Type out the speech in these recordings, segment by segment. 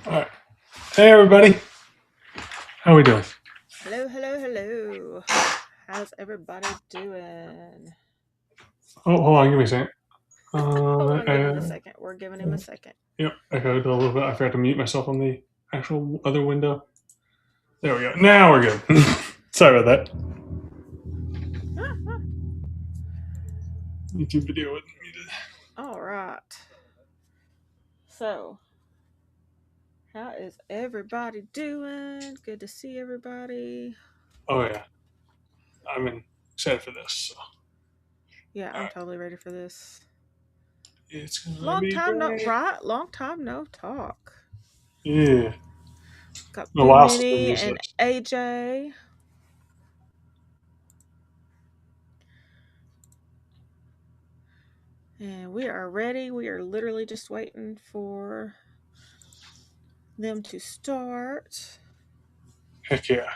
All right. Hey, everybody. How we doing? Hello, hello, hello. How's everybody doing? Oh, hold on. Give me a second. Hold Uh, on, give him a uh, second. We're giving him a second. yep. I got a little bit. I forgot to mute myself on the actual other window. There we go. Now we're good. Sorry about that. YouTube video wasn't muted. All right. So, how is everybody doing? Good to see everybody. Oh yeah. I'm excited for this. So. Yeah, All I'm right. totally ready for this. It's gonna Long be time no great. right. Long time no talk. Yeah. Got Been a Boo while since we Mini used and this. AJ. And we are ready. We are literally just waiting for them to start. Heck yeah.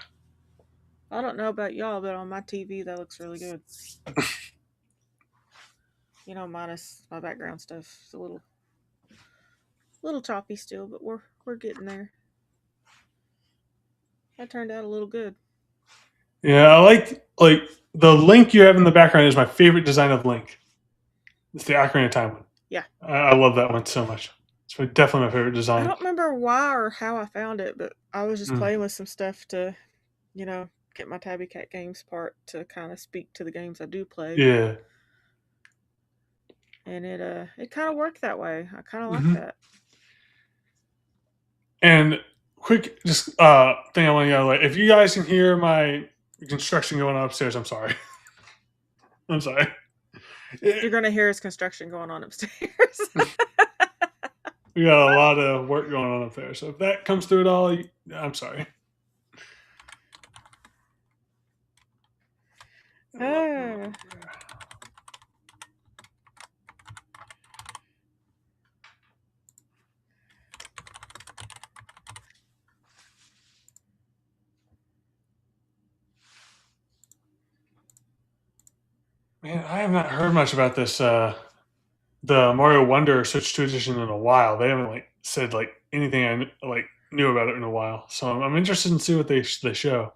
I don't know about y'all, but on my TV, that looks really good. Minus my background stuff. It's a little choppy still, but we're getting there. That turned out a little good. Yeah, I like the Link you have in the background is my favorite design of Link. It's the Ocarina of Time one. Yeah. I love that one so much. It's definitely my favorite I design. don't remember why or how I found it, but I was just Mm. playing with some stuff to, get my Tabby Cat Games part to kind of speak to the games I do play. Yeah. And it kind of worked that way. I kind of like Hmm. that. And quick, just thing I want to like, if you guys can hear my construction going on upstairs, I'm sorry. I'm sorry. You're going to hear his construction going on upstairs. We got a lot of work going on up there, so if that comes through at all, I'm sorry. Ah. Man, I have not heard much about this the Mario Wonder Switch 2 edition in a while. They haven't like said like anything like knew about it in a while. So I'm interested in see what they show.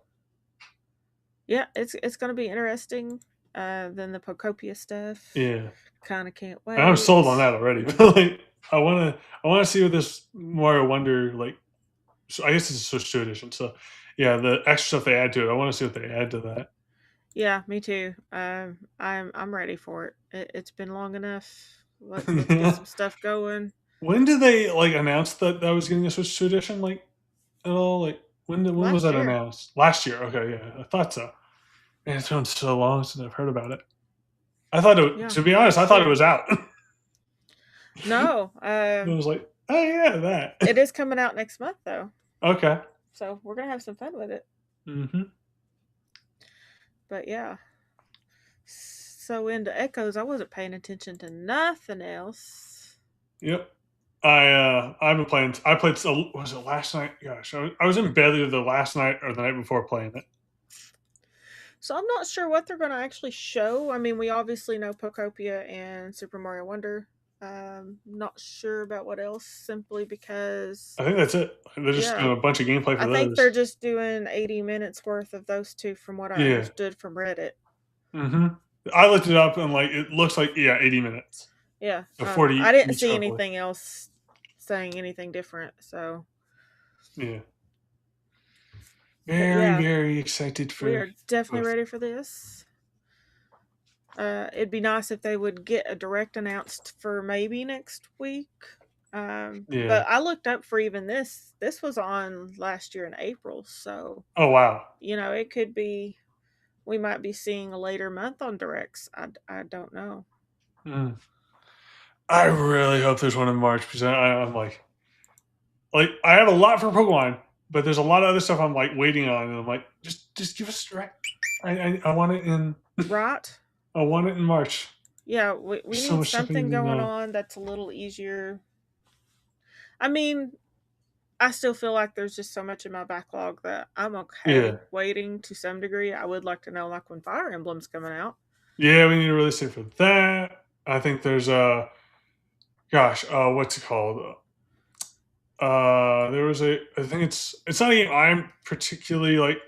Yeah, it's going to be interesting. Then the Pocopia stuff. Yeah. Kind of can't And I'm sold on wait. that already. But like I wanna see what this Mario Wonder like. So I guess it's a Switch 2 edition. So yeah, the extra stuff they add to it, I want to see what they add to that. Yeah, me too. I'm ready for it. It's been long enough. Let's get some stuff going. When did they like announce that was getting a Switch 2 edition? Like at all? Like when was Last that year. announced? Last year. Okay, yeah, I thought so. Man, it's been so long since I've heard about it. I thought it. Yeah, To be honest, I last thought it year. was out. No, I was like, oh yeah, that. it is coming out next month though, Okay. so we're gonna have some fun with it. Mm-hmm. But yeah, so into Echoes, I wasn't paying attention to nothing else. Yep. I've been playing. I played. Was it last night? Gosh, I was in bed either the last night or the night before playing it. So I'm not sure what they're gonna actually show. I mean, we obviously know Pocopia and Super Mario Wonder. Not sure about what else, simply because I think that's it. They're just yeah, doing a bunch of gameplay for I think they're those. just doing 80 minutes worth of those two, from what I Yeah. understood from Reddit. Mm-hmm. I looked it up and like it looks like 80 minutes. Yeah, So 40 I didn't each, see hopefully. anything else saying anything different. So, Yeah. but Very, yeah, very excited we for are definitely both. ready for this. It'd be nice if they would get a direct announced for maybe next week. Yeah. But I looked up for even this. This was on last year in April, so Oh wow. it could be. We might be seeing a later month on directs. I don't know. Mm. I really hope there's one in March because I'm like I have a lot for Pokemon, but there's a lot of other stuff I'm like waiting on, and I'm like, just give us direct. I want it in. Right? I want it in March. Yeah, we There's so need much stuff I need something to going know. on that's a little easier. I mean, I still feel like there's just so much in my backlog that I'm Yeah. okay waiting to some degree. I would like to know, like, when Fire Emblem's coming out. Yeah, we need to release it for that. I think there's gosh, what's it called? There was I think it's not a game I'm particularly like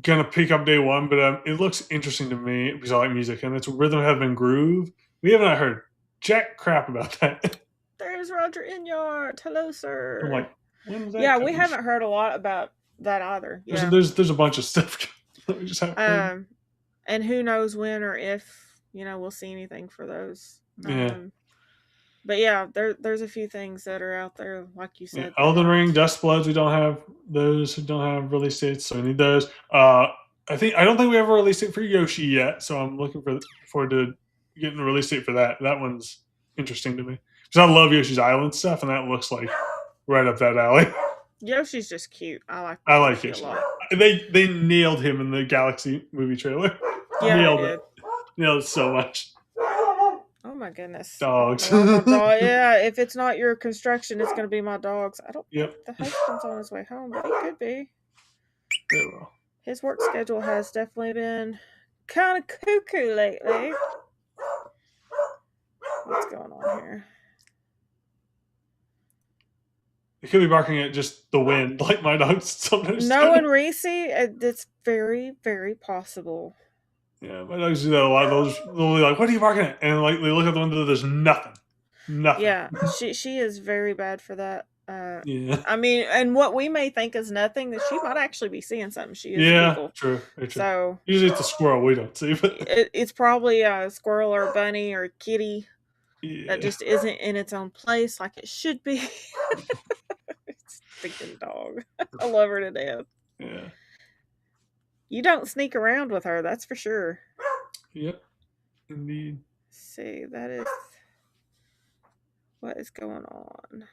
gonna pick up day one, but it looks interesting to me because I like music, and it's Rhythm Heaven Groove. We haven't heard jack crap about that. There's Roger Inyard. Hello, I'm sir. like, when's that Yeah, we coming? haven't heard a lot about that either. Yeah. There's a bunch of stuff that we just haven't heard. Um, and who knows when or if we'll see anything for those. Yeah, But yeah, there's a few things that are out there, like you yeah. said, that Elden aren't. Ring, Dust Bloods. We don't have those. We don't have release dates, so we need those. I don't think we have a release date for Yoshi yet, so I'm looking forward to getting a release date for that. That one's interesting to me because I love Yoshi's Island stuff, and that looks like right up that alley. Yoshi's just cute. I like I like Yoshi a Yoshi. lot. They nailed him in the Galaxy movie trailer. Yeah, they nailed did. it. Nailed it so much. Oh my goodness. Dogs. Yeah, if it's not your construction, it's gonna be my dog's. I don't Yep. think the husband's on his way home, but he could be. Very well. His work schedule has definitely been kind of cuckoo lately. What's going on here? It could be barking at just the wind, like my dogs sometimes. No and Reese, it's very, very possible. Yeah, my dogs do that a lot. They'll be like, "What are you barking at?" And like they look at the window, there's nothing. Nothing. Yeah, she is very bad for that. Yeah. I mean, and what we may think is nothing, that she might actually be seeing something. She is Yeah. evil. True. Very true. So Usually it's a squirrel we don't see, but it's probably a squirrel or a bunny or a kitty yeah. that just isn't in its own place like it should be. Stinking dog. I love her to death. Yeah. You don't sneak around with her, that's for sure. Yep. Indeed. Let's see, that is what is going on.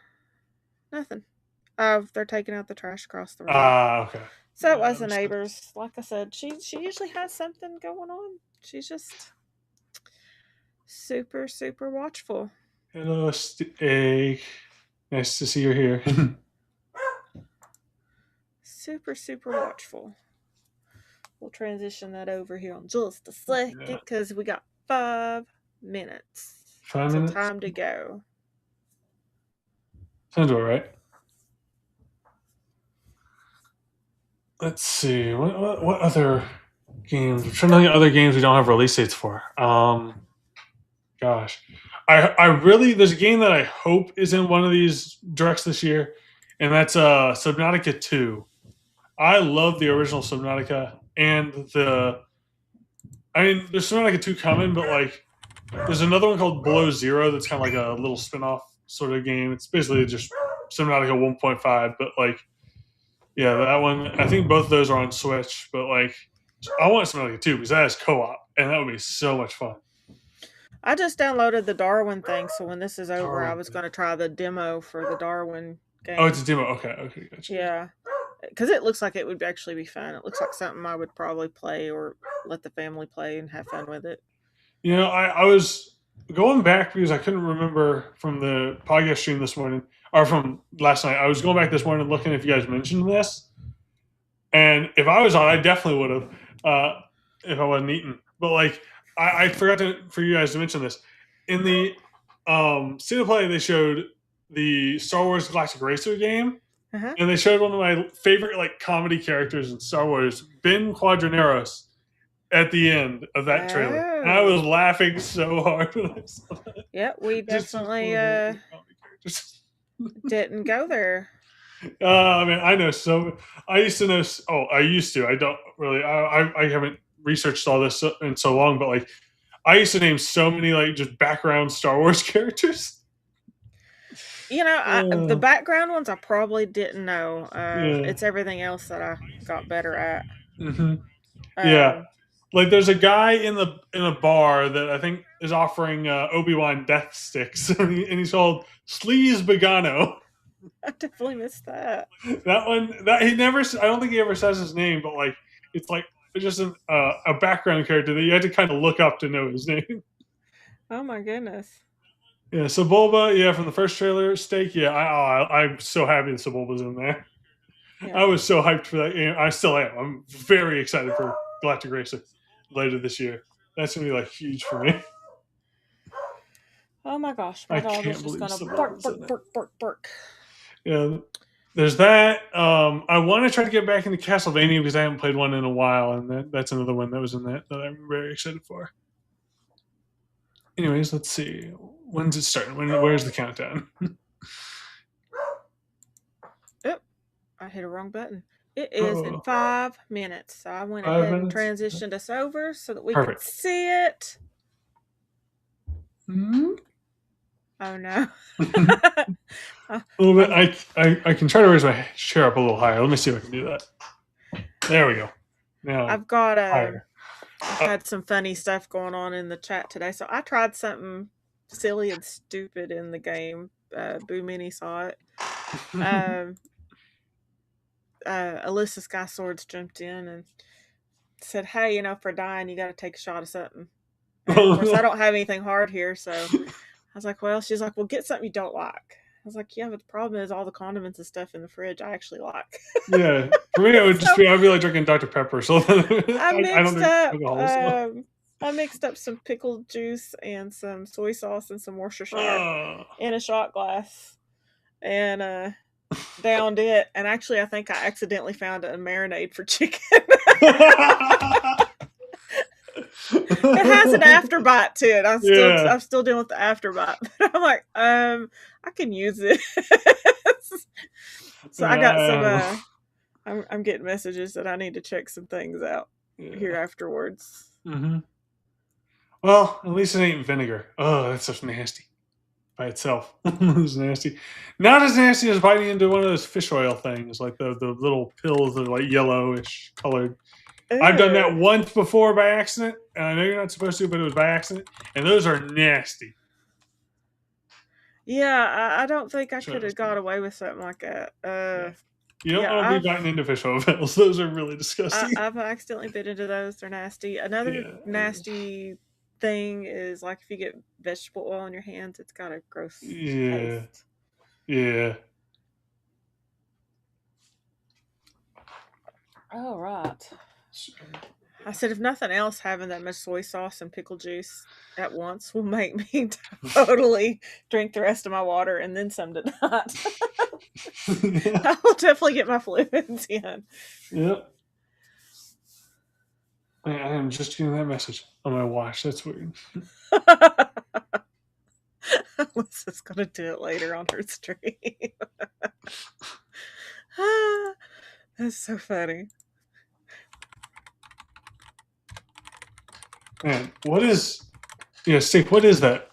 Nothing. Oh, they're taking out the trash across the road. Okay. So it was the neighbors. Like I said, she usually has something going on. She's just super, super watchful. Hello, Egg. Nice to see you here. Super, super watchful. We'll transition that over here on just a second because we got 5 minutes. 5 minutes? Time to go. Sounds all right. Let's see. What other games? I'm trying to think of other games we don't have release dates for. Gosh. I really there's a game that I hope is in one of these directs this year, and that's Subnautica 2. I love the original Subnautica and there's Subnautica 2 coming, but like there's another one called Below Zero that's kind of like a little spin-off sort of game. It's basically just Subnautica 1.5, but like yeah, that one I think both of those are on Switch, but like I want Subnautica 2 because that has co-op and that would be so much fun. I just downloaded the Darwin thing, so when this is over, I was going to try the demo for the Darwin game. Oh, it's a demo. Okay, gotcha. Yeah, because it looks like it would actually be fun. It looks like something I would probably play or let the family play and have fun with it. You know, I was going back because I couldn't remember from the podcast stream this morning or from last night. I was going back this morning looking if you guys mentioned this, and if I was on, I definitely would have if I wasn't eating. But like. I forgot for you guys to mention this. In the State of Play, they showed the Star Wars Galactic Racer game, and they showed one of my favorite like comedy characters in Star Wars, Ben Quadraneros, at the end of that trailer. And I was laughing so hard when I saw that. Yeah, we definitely didn't go there. I mean, I know so. I used to know. Oh, I used to. I don't really. I haven't researched all this in so long, but like I used to name so many like just background Star Wars characters. You know, the background ones I probably didn't know. It's everything else that I got better at. Mm-hmm. Yeah, like there's a guy in a bar that I think is offering Obi-Wan death sticks, and he's called Sleaze Begano. I definitely missed that. That one. That he never. I don't think he ever says his name, but like it's like. Just a background character that you had to kind of look up to know his name. Oh my goodness! Yeah, Sebulba, yeah, from the first trailer, Steak, yeah. I'm so happy that Sebulba's in there. Yeah. I was so hyped for that game. I still am. I'm very excited for Galactic Racer later this year. That's gonna be like huge for me. Oh my gosh! My dog is just gonna bark. Yeah, there's that. I want to try to get back into Castlevania because I haven't played one in a while, and that's another one that was in that I'm very excited for. Anyways, let's see. When's it starting? Where's the countdown? Yep, I hit a wrong button. It is in Oh, 5 minutes. So I went 5 ahead and minutes. transitioned us over so that we could Perfect. see it. Mm-hmm. Oh no. A little bit. I can try to raise my chair up a little higher. Let me see if I can do that. There we go. Now I've got higher. I've had some funny stuff going on in the chat today. So I tried something silly and stupid in the game. Boo Mini saw it. Alyssa Sky Swords jumped in and said, "Hey, for dying, you got to take a shot of something." And of course, I don't have anything hard here, so I was like, "Well," she's like, "Well, get something you don't like." I was like, "Yeah, but the problem is all the condiments and stuff in the fridge I actually like." Yeah, for me it would just be I'd be like drinking Dr. Pepper. So I don't drink alcohol. So. I mixed up some pickle juice and some soy sauce and some Worcestershire in a shot glass, and downed it. And actually, I think I accidentally found a marinade for chicken. It has an afterbite to it. I'm still dealing with the afterbite, but I'm like, I can use it. So I got some. I'm getting messages that I need to check some things out here afterwards. Mm-hmm. Well, at least it ain't vinegar. Oh, that's just nasty by itself. It's nasty. Not as nasty as biting into one of those fish oil things, like the little pills that are like yellowish colored. Ew. I've done that once before by accident, and I know you're not supposed to, but it was by accident, and those are nasty. Yeah, I don't think I could have got away with something like that. You don't want to be biting into fish oil pills. Those are really disgusting. I've accidentally bit into those. They're nasty. Another nasty thing is like if you get vegetable oil on your hands, it's got a gross taste. Yeah. Oh, right. I said, if nothing else, having that much soy sauce and pickle juice at once will make me totally drink the rest of my water and then some tonight. I will definitely get my fluids in. Yep. I am just getting that message on my watch. That's weird. Alyssa's going to do it later on her stream. That's so funny. Man, what is Steve, what is that?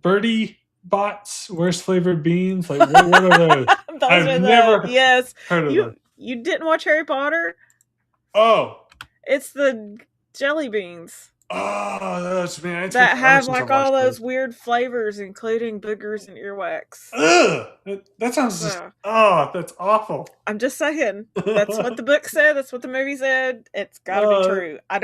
Birdie Bots? Where's flavored beans? Like what are those? I've never heard of them. You didn't watch Harry Potter? Oh. It's the jelly beans. Oh, those, man. That have like all those weird flavors, including boogers and earwax. Ugh! That sounds just... Oh, that's awful. I'm just saying. That's what the book said. That's what the movie said. It's got to be true. I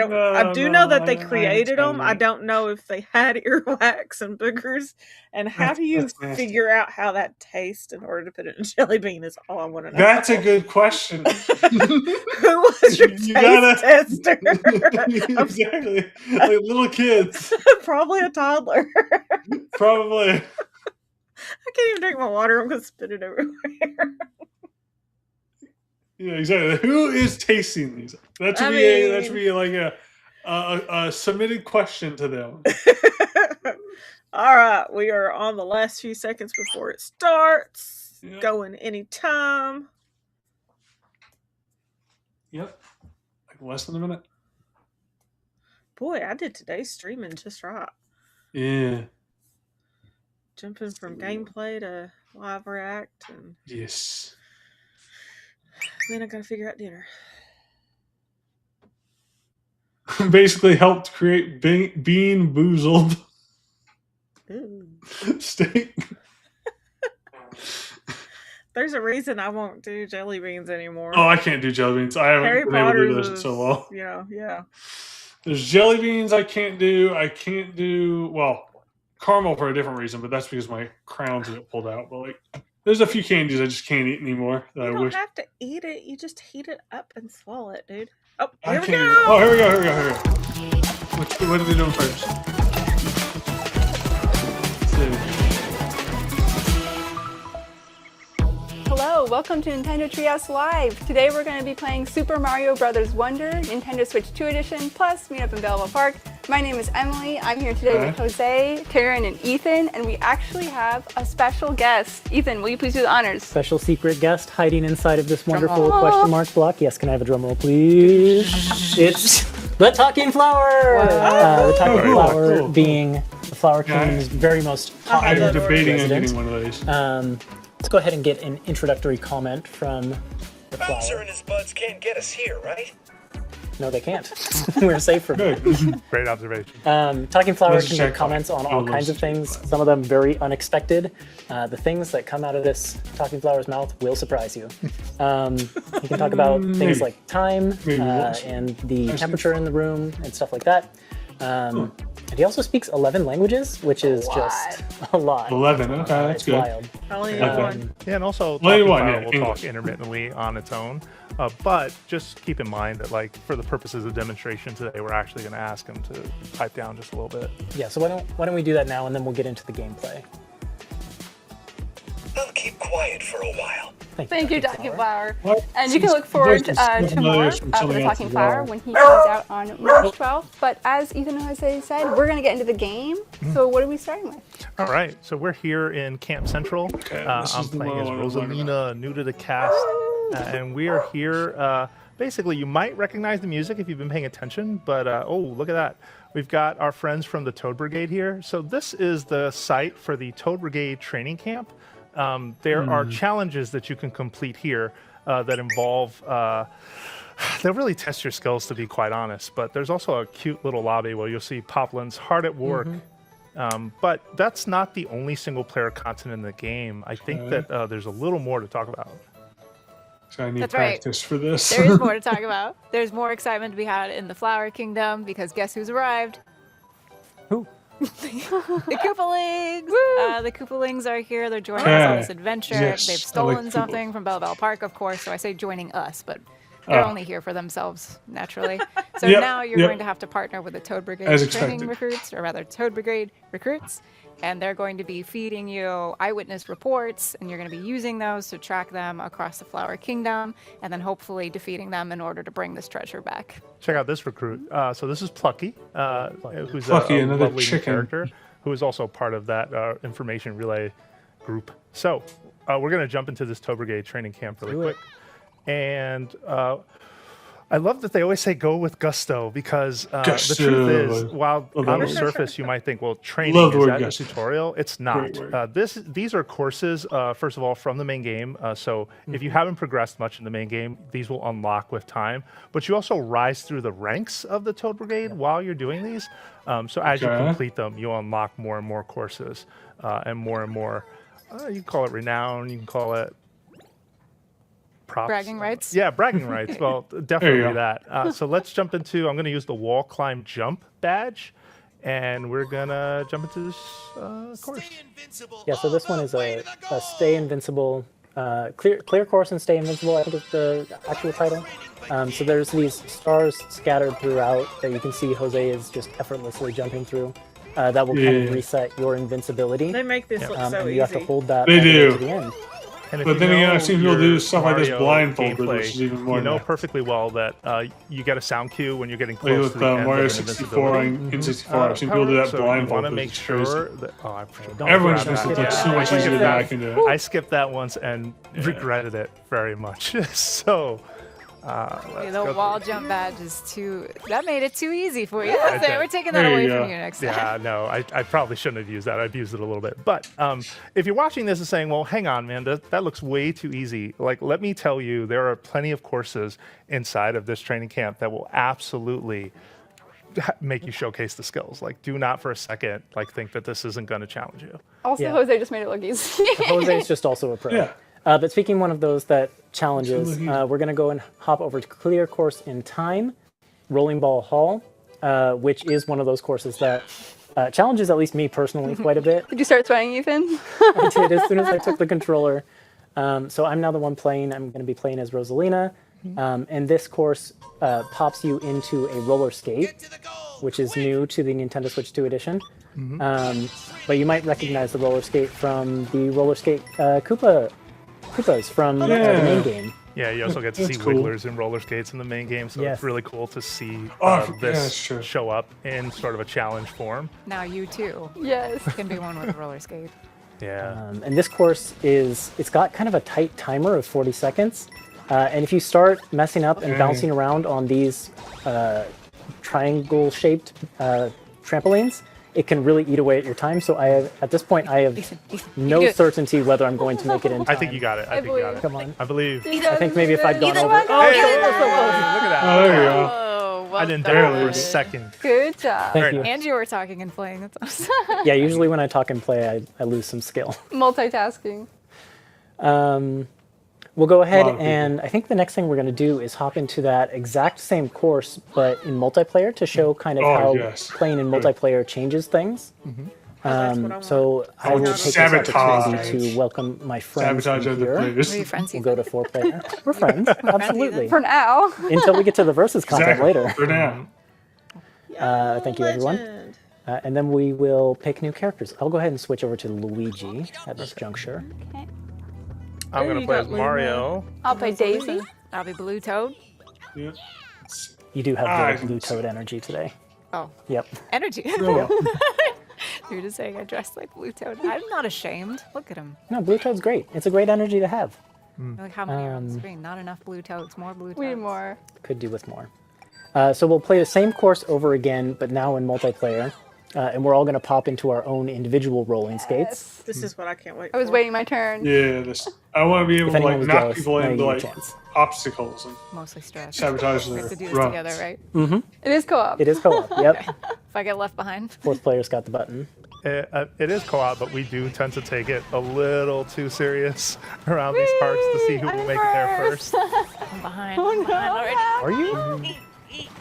do know that they created them. I don't know if they had earwax and boogers. And how do you figure out how that tastes in order to put it in a jelly bean is all I want to know. That's a good question. Who was your taste tester? Exactly. Like little kids. Probably a toddler. Probably. I can't even drink my water. I'm going to spit it everywhere. Yeah, exactly. Who is tasting these? That should be like a submitted question to them. All right, we are on the last few seconds before it starts. Yep. Going anytime. Yep. Like less than a minute. Boy, I did today's streaming just right. Yeah. Jumping from gameplay to live react. And yes. Then I gotta figure out dinner. Basically helped create bean boozled steak. There's a reason I won't do jelly beans anymore. Oh, I can't do jelly beans. I haven't been able to do this in so long. Yeah. There's jelly beans I can't do. I can't do, well, caramel for a different reason, but that's because my crowns get pulled out. But like, there's a few candies I just can't eat anymore. You don't have to eat it. You just heat it up and swallow it, dude. Oh, here we go. Oh, here we go. What are they doing first? Let's see. Hello, welcome to Nintendo TreeHouse Live. Today we're going to be playing Super Mario Bros. Wonder, Nintendo Switch 2 Edition, plus meet up in Belleville Park. My name is Emily. I'm here today with Jose, Taryn, and Ethan, and we actually have a special guest. Ethan, will you please do the honors? Special secret guest hiding inside of this wonderful question mark block. Yes, can I have a drum roll, please? It's the Talking Flower! The Talking Flower being the Flower Kingdom's very most popular I'm debating on resident. getting one of those. Let's go ahead and get an introductory comment from the Bowser flower. and his buds can't get us here, right? No, they can't. We're safe from it. Good. Great observation. Talking Flower Let's can check make comments on all on kinds of those. things, some of them very unexpected. The things that come out of this Talking Flower's mouth will surprise you. He can talk about things Maybe. like time Maybe once. and the temperature in the room and stuff like that. And he also speaks 11 languages, which is just a lot. 11. Okay, that's It's good. wild. I only know Okay. one. Yeah, and also Well, you Talking want, Flower yeah, will English. talk intermittently on its own. But just keep in mind that, like, for the purposes of demonstration today, we're actually going to ask him to pipe down just a little bit. Yeah, so why don't we do that now, and then we'll get into the gameplay. I'll keep quiet for a while. Thank you, Talking Flower. What? And you can look forward Voices to from more others from for the something else Talking as Flower well. when he comes out on March 12th. But as Ethan and Jose said, we're going to get into the game. So what are we starting with? All right, so we're here in Camp Central. this I'm is the playing as one I wanna learn Rosalina, new to the cast. And we are here. Basically, you might recognize the music if you've been paying attention. But, oh, look at that. We've got our friends from the Toad Brigade here. So this is the site for the Toad Brigade training camp. There are challenges that you can complete here that involve, they'll really test your skills, to be quite honest. But there's also a cute little lobby where you'll see Poplin's hard at work. But that's not the only single player content in the game. I think that there's a little more to talk about. So I need That's right. practice for this. There is more to talk about. There's more excitement to be had in the Flower Kingdom because guess who's arrived? Who? The Koopalings! The Koopalings are here. They're joining us Okay. on this adventure. Yes, They've I like stolen Koopal. something from Belleville Park, of course, so I say joining us, but they're Ah. only here for themselves, naturally. So Yep, now you're yep. going to have to partner with the Toad Brigade As training expected. recruits, or rather Toad Brigade recruits, and they're going to be feeding you eyewitness reports, and you're going to be using those to track them across the Flower Kingdom, and then hopefully defeating them in order to bring this treasure back. Check out this recruit. So this is Plucky, who's Plucky, a another lovely new chicken. character, who is also part of that information relay group. So we're going to jump into this Toad Brigade training camp really Do quick. it. And I love that they always say go with gusto, because the Gusto. truth is, while Love on that the word. surface you might think, well, training Love the is word that a gusto. tutorial? It's not. Great word. These are courses, first of all, from the main game. So if you haven't progressed much in the main game, these will unlock with time. But you also rise through the ranks of the Toad Brigade while you're doing these. So as you Okay. complete them, you'll unlock more and more courses and more. You can call it renown. You can call it props. Bragging rights? Yeah, bragging rights. Well, There definitely you go. that. So let's jump into. I'm going to use the wall climb jump badge, and we're gonna jump into this course. Yeah, so this one is a Stay Invincible, clear course and Stay Invincible, I think is the actual title. So there's these stars scattered throughout that you can see Jose is just effortlessly jumping through. That will kind Yeah. of reset your invincibility. They make this look so And easy. you have to hold that They all the way do. to the end. And if But you then again, know I've seen people do your stuff like this Mario blindfolded, gameplay, which is even more You know nuts. perfectly well that you get a sound cue when you're getting Like close with to the end Mario of an 64 invincibility. and N64, I've seen people do that So you blindfolded. want to make which is crazy. sure that I Don't Everyone grab just that. makes it look Yeah, so I much easier skipped than that. I can do it. I skipped that once and regretted it very much. So let's The go wall through. jump badge is too. That made it too easy for you. I did. We're taking that There away you from go. you next time. Yeah, no, I probably shouldn't have used that. I've used it a little bit. But if you're watching this and saying, well, hang on, man, that looks way too easy. Like, let me tell you, there are plenty of courses inside of this training camp that will absolutely make you showcase the skills. Like, do not for a second think that this isn't going to challenge you. Also, Yeah. Jose just made it look easy. Jose is just also a pro. Yeah. But speaking one of those that challenges, Absolutely. we're going to go and hop over to Clear Course in Time, Rolling Ball Hall, which is one of those courses that challenges at least me personally quite a bit. Did you start sweating, Ethan? I did as soon as I took the controller. So I'm now the one playing. I'm going to be playing as Rosalina. And this course pops you into a roller skate, which is new to the Nintendo Switch 2 edition. But you might recognize the roller skate from the roller skate Koopa Koopas from the Yeah. main game. Yeah, you also get to see That's cool. wigglers and roller skates in the main game, so Yes. it's really cool to see Yeah, that's this true. show up in sort of a challenge form. Now you too Yes. can be one with a roller skate. Yeah. And this course it's got kind of a tight timer of 40 seconds. And if you start messing up and Okay. bouncing around on these triangle-shaped trampolines, it can really eat away at your time. So at this point, I have Ethan, you no do it. certainty whether I'm going to make it in time. I think you got it. I think you got it. Come on. I believe. I think maybe if I'd gone over. Hey, Oh, look at that. Oh, there you go. Oh, well I didn't dare for a done. second. Good job. thank Very you. And you were talking and playing. That's awesome. Yeah, usually when I talk and play, I lose some skill. Multitasking. We'll go ahead lot of people. and I think the next thing we're going to do is hop into that exact same course, but in multiplayer to show kind of Oh, how yes. playing in Good. multiplayer changes things. That's what I want. So I will take this Sabotage. opportunity to welcome my friends Sabotage in other here. players. Were you friends? We'll Ethan? go to 4-player. We're friends, absolutely. For now. Until we get to the versus content Exactly. later. For now. Thank you, everyone. Legend. And then we will pick new characters. I'll go ahead and switch over to Luigi at this juncture. Okay. I'm going you to play got as Luna. Mario. I'll play Daisy. I'll be Blue Toad. Yeah. You do have Ah, the blue toad energy today. Oh, Yep. energy. Cool. You're just saying I dressed like Blue Toad. I'm not ashamed. Look at him. No, blue toad's great. It's a great energy to have. Look how many are on the screen. Not enough Blue Toads. More Blue Toads. We need more. Could do with more. So we'll play the same course over again, but now in multiplayer. And we're all going to pop into our own individual rolling skates. This is what I can't wait I was for. waiting my turn. Yeah, I want to be able If to anyone like was knock jealous, people now you into get a like chance. obstacles and Mostly stressed. sabotage We their have to do this runs. together, right? It is co-op. It is co-op. Yep. If I get left behind. Fourth player's got the button. It is co-op, but we do tend to take it a little too serious around these parts to see who will make it there first. I'm behind. I'm behind already. Are you?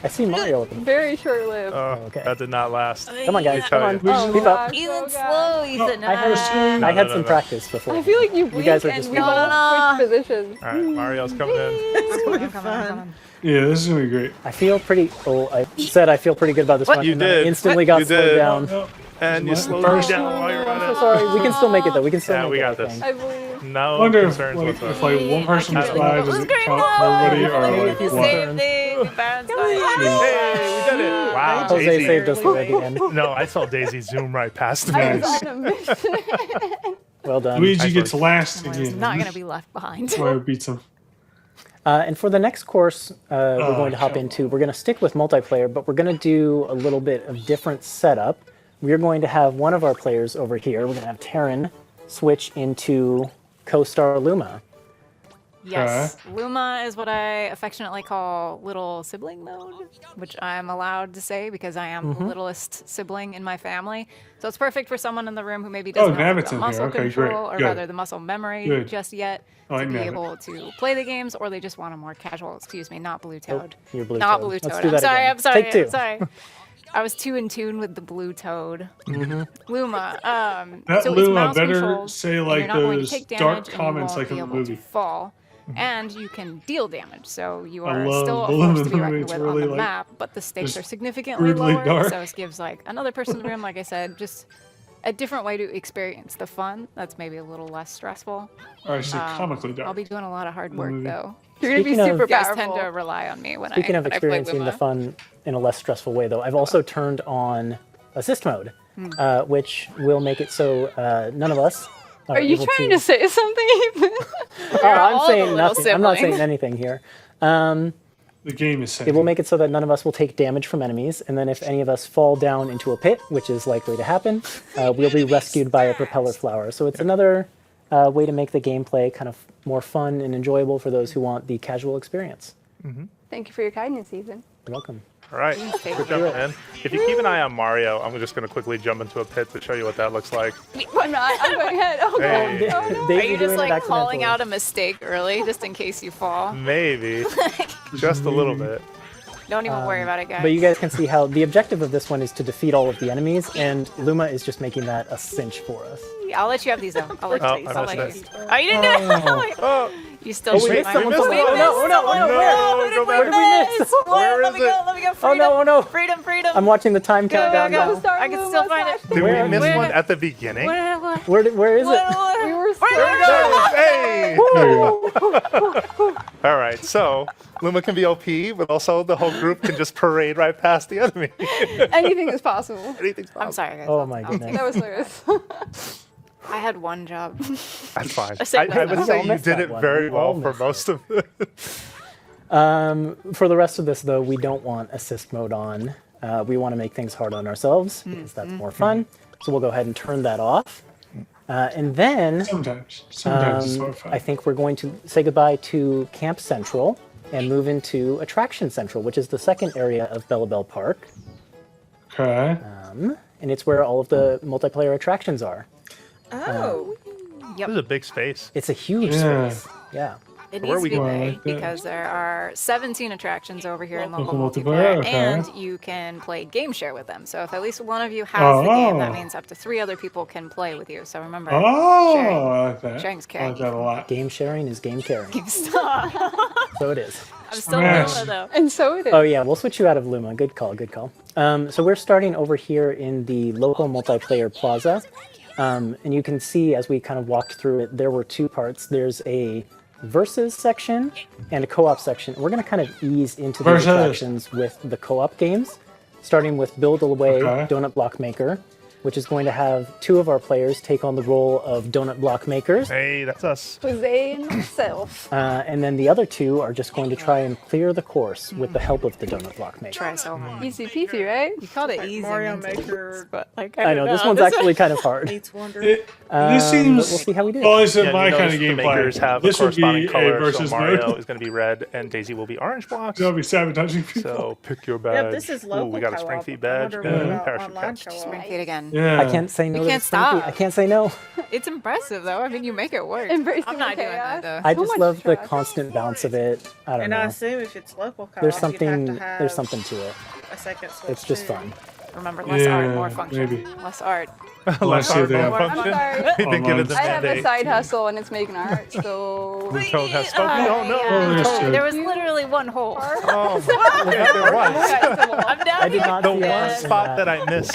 I see Mario with them. Very short-lived. Oh, Okay. that did not last. Come on, guys. tell Come on. you. Oh, Keep up. gosh, Ethan, oh, gosh. slow, Ethan. I had, No, I had no, some no. practice before. I feel like you blink guys are and just we moving all switch positions. All right, Mario's coming in. I'm coming, I'm coming. Yeah, this is gonna be great. I feel pretty. Oh, I said I feel pretty good about this one. You and then I did. instantly got You slowed did. down. No, And you What? slowed me First- down while you're I'm so at sorry. We can still make it though. We can still Yeah, make we it. got I this. think. I believe. it. No I wonder if concerns like, whatsoever. one person That's gets really by, cool. does it Great count ball. everybody or Maybe like if you what? Same thing. Bounce back. Hey, we did it. Wow, Jose Daisy. saved us the again. No, I saw Daisy zoom right past me. I was Nice. on a mission. Well done. Luigi Nice gets work. last He's again. not going to be left behind. Mario beats him. And for the next course, we're going to hop come into. We're going to stick with multiplayer, but we're going to do a little bit of different setup. We're going to have one of our players over here. We're going to have Taryn switch into co-star Luma. Yes. Luma is what I affectionately call little sibling mode, which I'm allowed to say because I am the littlest sibling in my family. So it's perfect for someone in the room who maybe doesn't have Nabbit's the in muscle here. Okay, control great. or Good. rather the muscle memory Good. just yet I to like be Nabbit. able to play the games, or they just want a more casual, excuse me, not Blue Toad. You're Blue Not Toad. Blue Let's Toad. do I'm that sorry, again. I'm sorry. Take two. I'm sorry. I was too in tune with the Blue Toad. Luma. That so it's Luma mouse better controlled, say and like you're not going to those take dark damage, and you comments won't like be in the able to movie. fall. And you can deal damage, so you I are love still a Luma force to be the way reckoned it's with really, on the like, map, but the stakes just are significantly brutally lower. dark. So it gives like another person in the room, like I said, just a different way to experience the fun. That's maybe a little less stressful. Or I should say comically dark. I'll be doing a lot of hard work movie. though. You're gonna be Speaking of- super You guys powerful. tend to rely on me when Speaking I of when I play experiencing the Luma. fun in a less stressful way, though, I've also turned on assist mode, which will make it so none of us Are you able trying to say something? Oh, all I'm the saying little nothing. I'm not saying siblings. anything here. The game is saying. It will make it so that none of us will take damage from enemies, and then if any of us fall down into a pit, which is likely to happen, we'll be rescued by a propeller flower. So it's another way to make the gameplay kind of more fun and enjoyable for those who want the casual experience. Thank you for your kindness, Ethan. You're welcome. All right, we're jumping in. If you keep an eye on Mario, I'm just going to quickly jump into a pit to show you what that looks like. I'm not. I'm going ahead. Oh, Hey. God. Oh, no. Are Daisy you doing just it like calling accidentally. out a mistake early, just in case you fall? Maybe. Just a little bit. Don't even worry about it, guys. But you guys can see how the objective of this one is to defeat all of the enemies, and Luma is just making that a cinch for us. I'll let you have these though. I'll let Oh, you. I I'll let missed you. Oh, you didn't do it. Oh, wait. Oh, You still we shoot missed my someone. missed Wait, someone. we Oh, missed no, someone. no, Who go did back. we miss? miss? Where Where let is me go. it? Let me go. Oh Freedom. no, oh no! Freedom. Freedom. I'm watching the time Go, countdown go, now. go. I can still find it. did Where- we miss where- one at the beginning? What? Where is it? We were There we go. Hey. There you go. All right, so Luma can be OP, but also the whole group can just parade right past the enemy. Anything is possible. Anything's possible. I'm sorry, guys. Oh my goodness. That was hilarious. I had one job. That's fine. I saved I would myself. say We all you missed did that it one. very We all well for missed most of it. For the rest of this, though, we don't want assist mode on. We want to make things hard on ourselves because that's more fun. So we'll go ahead and turn that off. And then Sometimes it's sort of fun. I think we're going to say goodbye to Camp Central and move into Attraction Central, which is the second area of Bella Bell Park. Okay. And it's where all of the multiplayer attractions are. Oh. This is a big space. It's a huge Yeah. space. Yeah. It Where are needs we to be going? big Like that? because there are 17 attractions over here in local Local multiplayer, multiplayer, okay. and you can play game share with them. So if at least one of you has the game, that Oh. means up to 3 other people can play with you. So remember, Oh, sharing. I like that. Sharing's I caring. like that a lot. Game sharing is game caring. Stop. So it is. I'm still Smash. Luma though. And so it is. Oh yeah, we'll switch you out of Luma. Good call, good call. So we're starting over here in the local multiplayer plaza. And you can see as we kind of walked through it, there were 2 parts. There's a versus section and a co-op section. We're going to kind of ease into these Versus. attractions with the co-op games, starting with Build Away Okay. Donut Block Maker, which is going to have 2 of our players take on the role of donut block makers. Hey, that's us. Jose and myself. And then the other 2 are just going to try and clear the course with the help of the donut block maker. Try so hard. Easy peasy, right? You called it Like easy. Mario means it Maker is, but like I know, don't this one's This actually kind of hard. Meets Wonder. This But seems. we'll see how we do. Well, it's Yeah, my you kind notice of the gameplay. makers have This a would be corresponding a color. versus So Mario mode. is going to be red, and Daisy will be orange blocks. They'll be sabotaging people. So pick your badge. Yep, this is local Ooh, we got a co-op. spring feet I badge wonder and what a about parachute online patch. co-op. Spring feet again. Yeah. I can't say no. You to can't the Spring Feet. stop. I can't say no. It's impressive though. I mean, you make it work. Embracing I'm not the doing chaos. that though. I So just much love the trust. constant bounce of it. I don't And I know. assume if it's local co-op, There's you'd something. have to have There's something to it. a second switch. It's just too. fun. Remember, less art, more Yeah, function. maybe. Less art. Less see if art, they more have- I'm function. sorry. We've been given this I have a mandate. side hustle and it's making art, so. Toad has spoken. Oh no! yeah. Toad. There was literally one hole. Oh, yeah, there was. I'm down I did here. not The see one that. spot that I missed.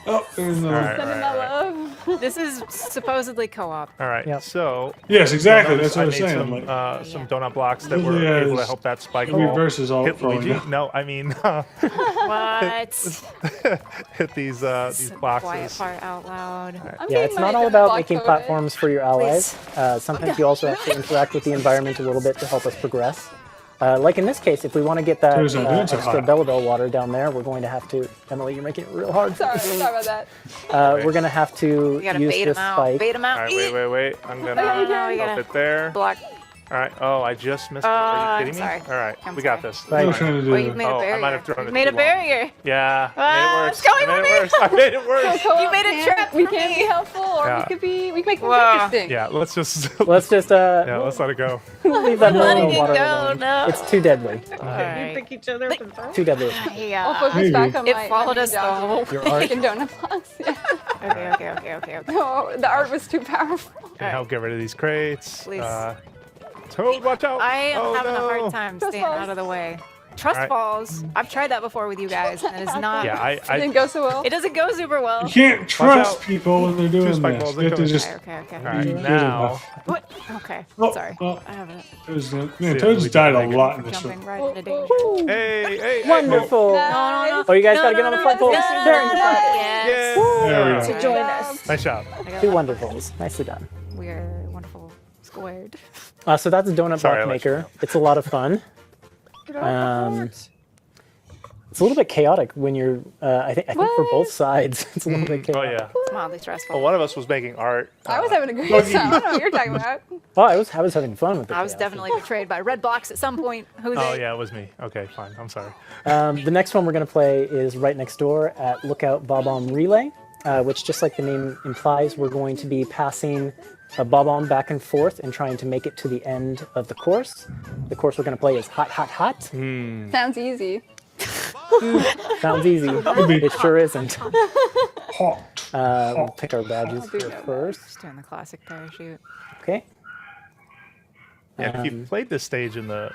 Oh, there's no. All right, Sending all my right. love. This is supposedly co-op. All right. Yep. So Yes, exactly. notice That's what I was made saying. some, Like, some donut blocks that were Yeah, able to it's- help that spike it'll be ball versus all hit for all Luigi. you know. No, I mean What? hit these Quiet boxes. part out loud. I'm Yeah, getting it's my not all donut about block making coated. platforms for your allies. Sometimes you also have to interact with the environment a little bit to help us progress. Like in this case, if we want to get that There's no doing so extra hot. Bella Bell water down there, we're going to have to. Emily, you're making it real hard. Sorry about that. We're going to have to You gotta use bait this him out. spike. Bait him All out. right, wait. I'm No, gonna you up gotta it there. block. All right. Oh, I just missed it. Are I'm you kidding me? sorry. All right, I'm we got sorry. this. what are you Right. trying to do? Oh, you've made a Oh, I barrier. might have thrown You've it made too a long. barrier. Yeah, Ah, made it worse. it's going I made for it me. worse. I made it worse. You made a trap We for can me. be helpful, or Yeah. we can make things Whoa. interesting. Yeah, let's just Let's just yeah, let's let it go. leave that Letting Bella it water go, alone. no. It's too deadly. You Alright. pick each other up and throw. Too deadly. I'll Yeah. focus Maybe. back on It my followed main us the job. whole. Your art. Making donut blocks. Yeah. Okay. No, the art was too powerful. Can help get rid of these crates. Please. Toad, watch out! I am Oh, having a no. hard time Trust staying falls. out of the way. Trust Alright. falls. I've tried that before with you guys, and it is not. Yeah, It didn't go so well. It doesn't go super well. You can't out. trust people when they're doing spike this. balls You have to incoming. just. Okay. All right, Good now enough. What? Okay. Oh, Sorry. well, I haven't. Man, Toad's died a lot in this Jumping one. right into danger. hey, Wonderful. Nice. Oh, you guys got to get on the flagpole. There you go. Yes. There we To go. join us. Nice job. Two wonderfuls. Nicely done. We are wonderful squared. So that's a donut Sorry, I block let you maker. It's a lot of fun. It's a little bit chaotic when you're. I think for both sides, it's a little bit Oh chaotic. yeah. It's mildly stressful. Well, one of us was making art. I was having a great time. I don't know what you're talking about. Oh, I was having fun with it. I was definitely betrayed by red blocks at some point. Who's Oh it? yeah, it was me. Okay, fine. I'm sorry. The next one we're going to play is right next door at Lookout Bob-omb Relay, which, just like the name implies, we're going to be passing a bob-omb back and forth and trying to make it to the end of the course. The course we're going to play is Hot, Hot, Hot. Sounds easy. Sounds easy. It sure isn't. Hot. We'll pick our badges do here know that. first. Just doing the classic parachute. Okay. Yeah, if you've played this stage in the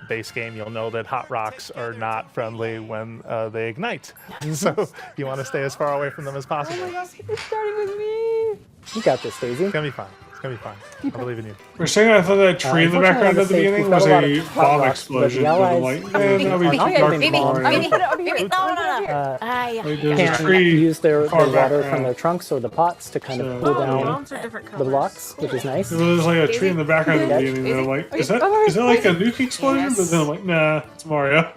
base game, you'll know that hot rocks are not friendly when they ignite. So you want to stay as far away from them as possible. It's starting with me. You got this, Daisy. It's gonna be fine. It's gonna be fine. I believe in you. For a second, I thought that tree in the background at the unfortunately, beginning we've got was a lot a of bomb rocks, explosion. but the But I'm allies like, are that'll be not Donkey getting Maybe, bombed. Mario. maybe, maybe, no. Like, there's a Can't tree use their far water background. from their trunks or the pots to kind of So- cool Oh, down bombs are different colors. the blocks, which is nice. There was like a tree in the background at the Daisy? beginning, and I'm like, is Daisy? that like a nuke explosion? Yes. But then I'm like, nah, it's Mario.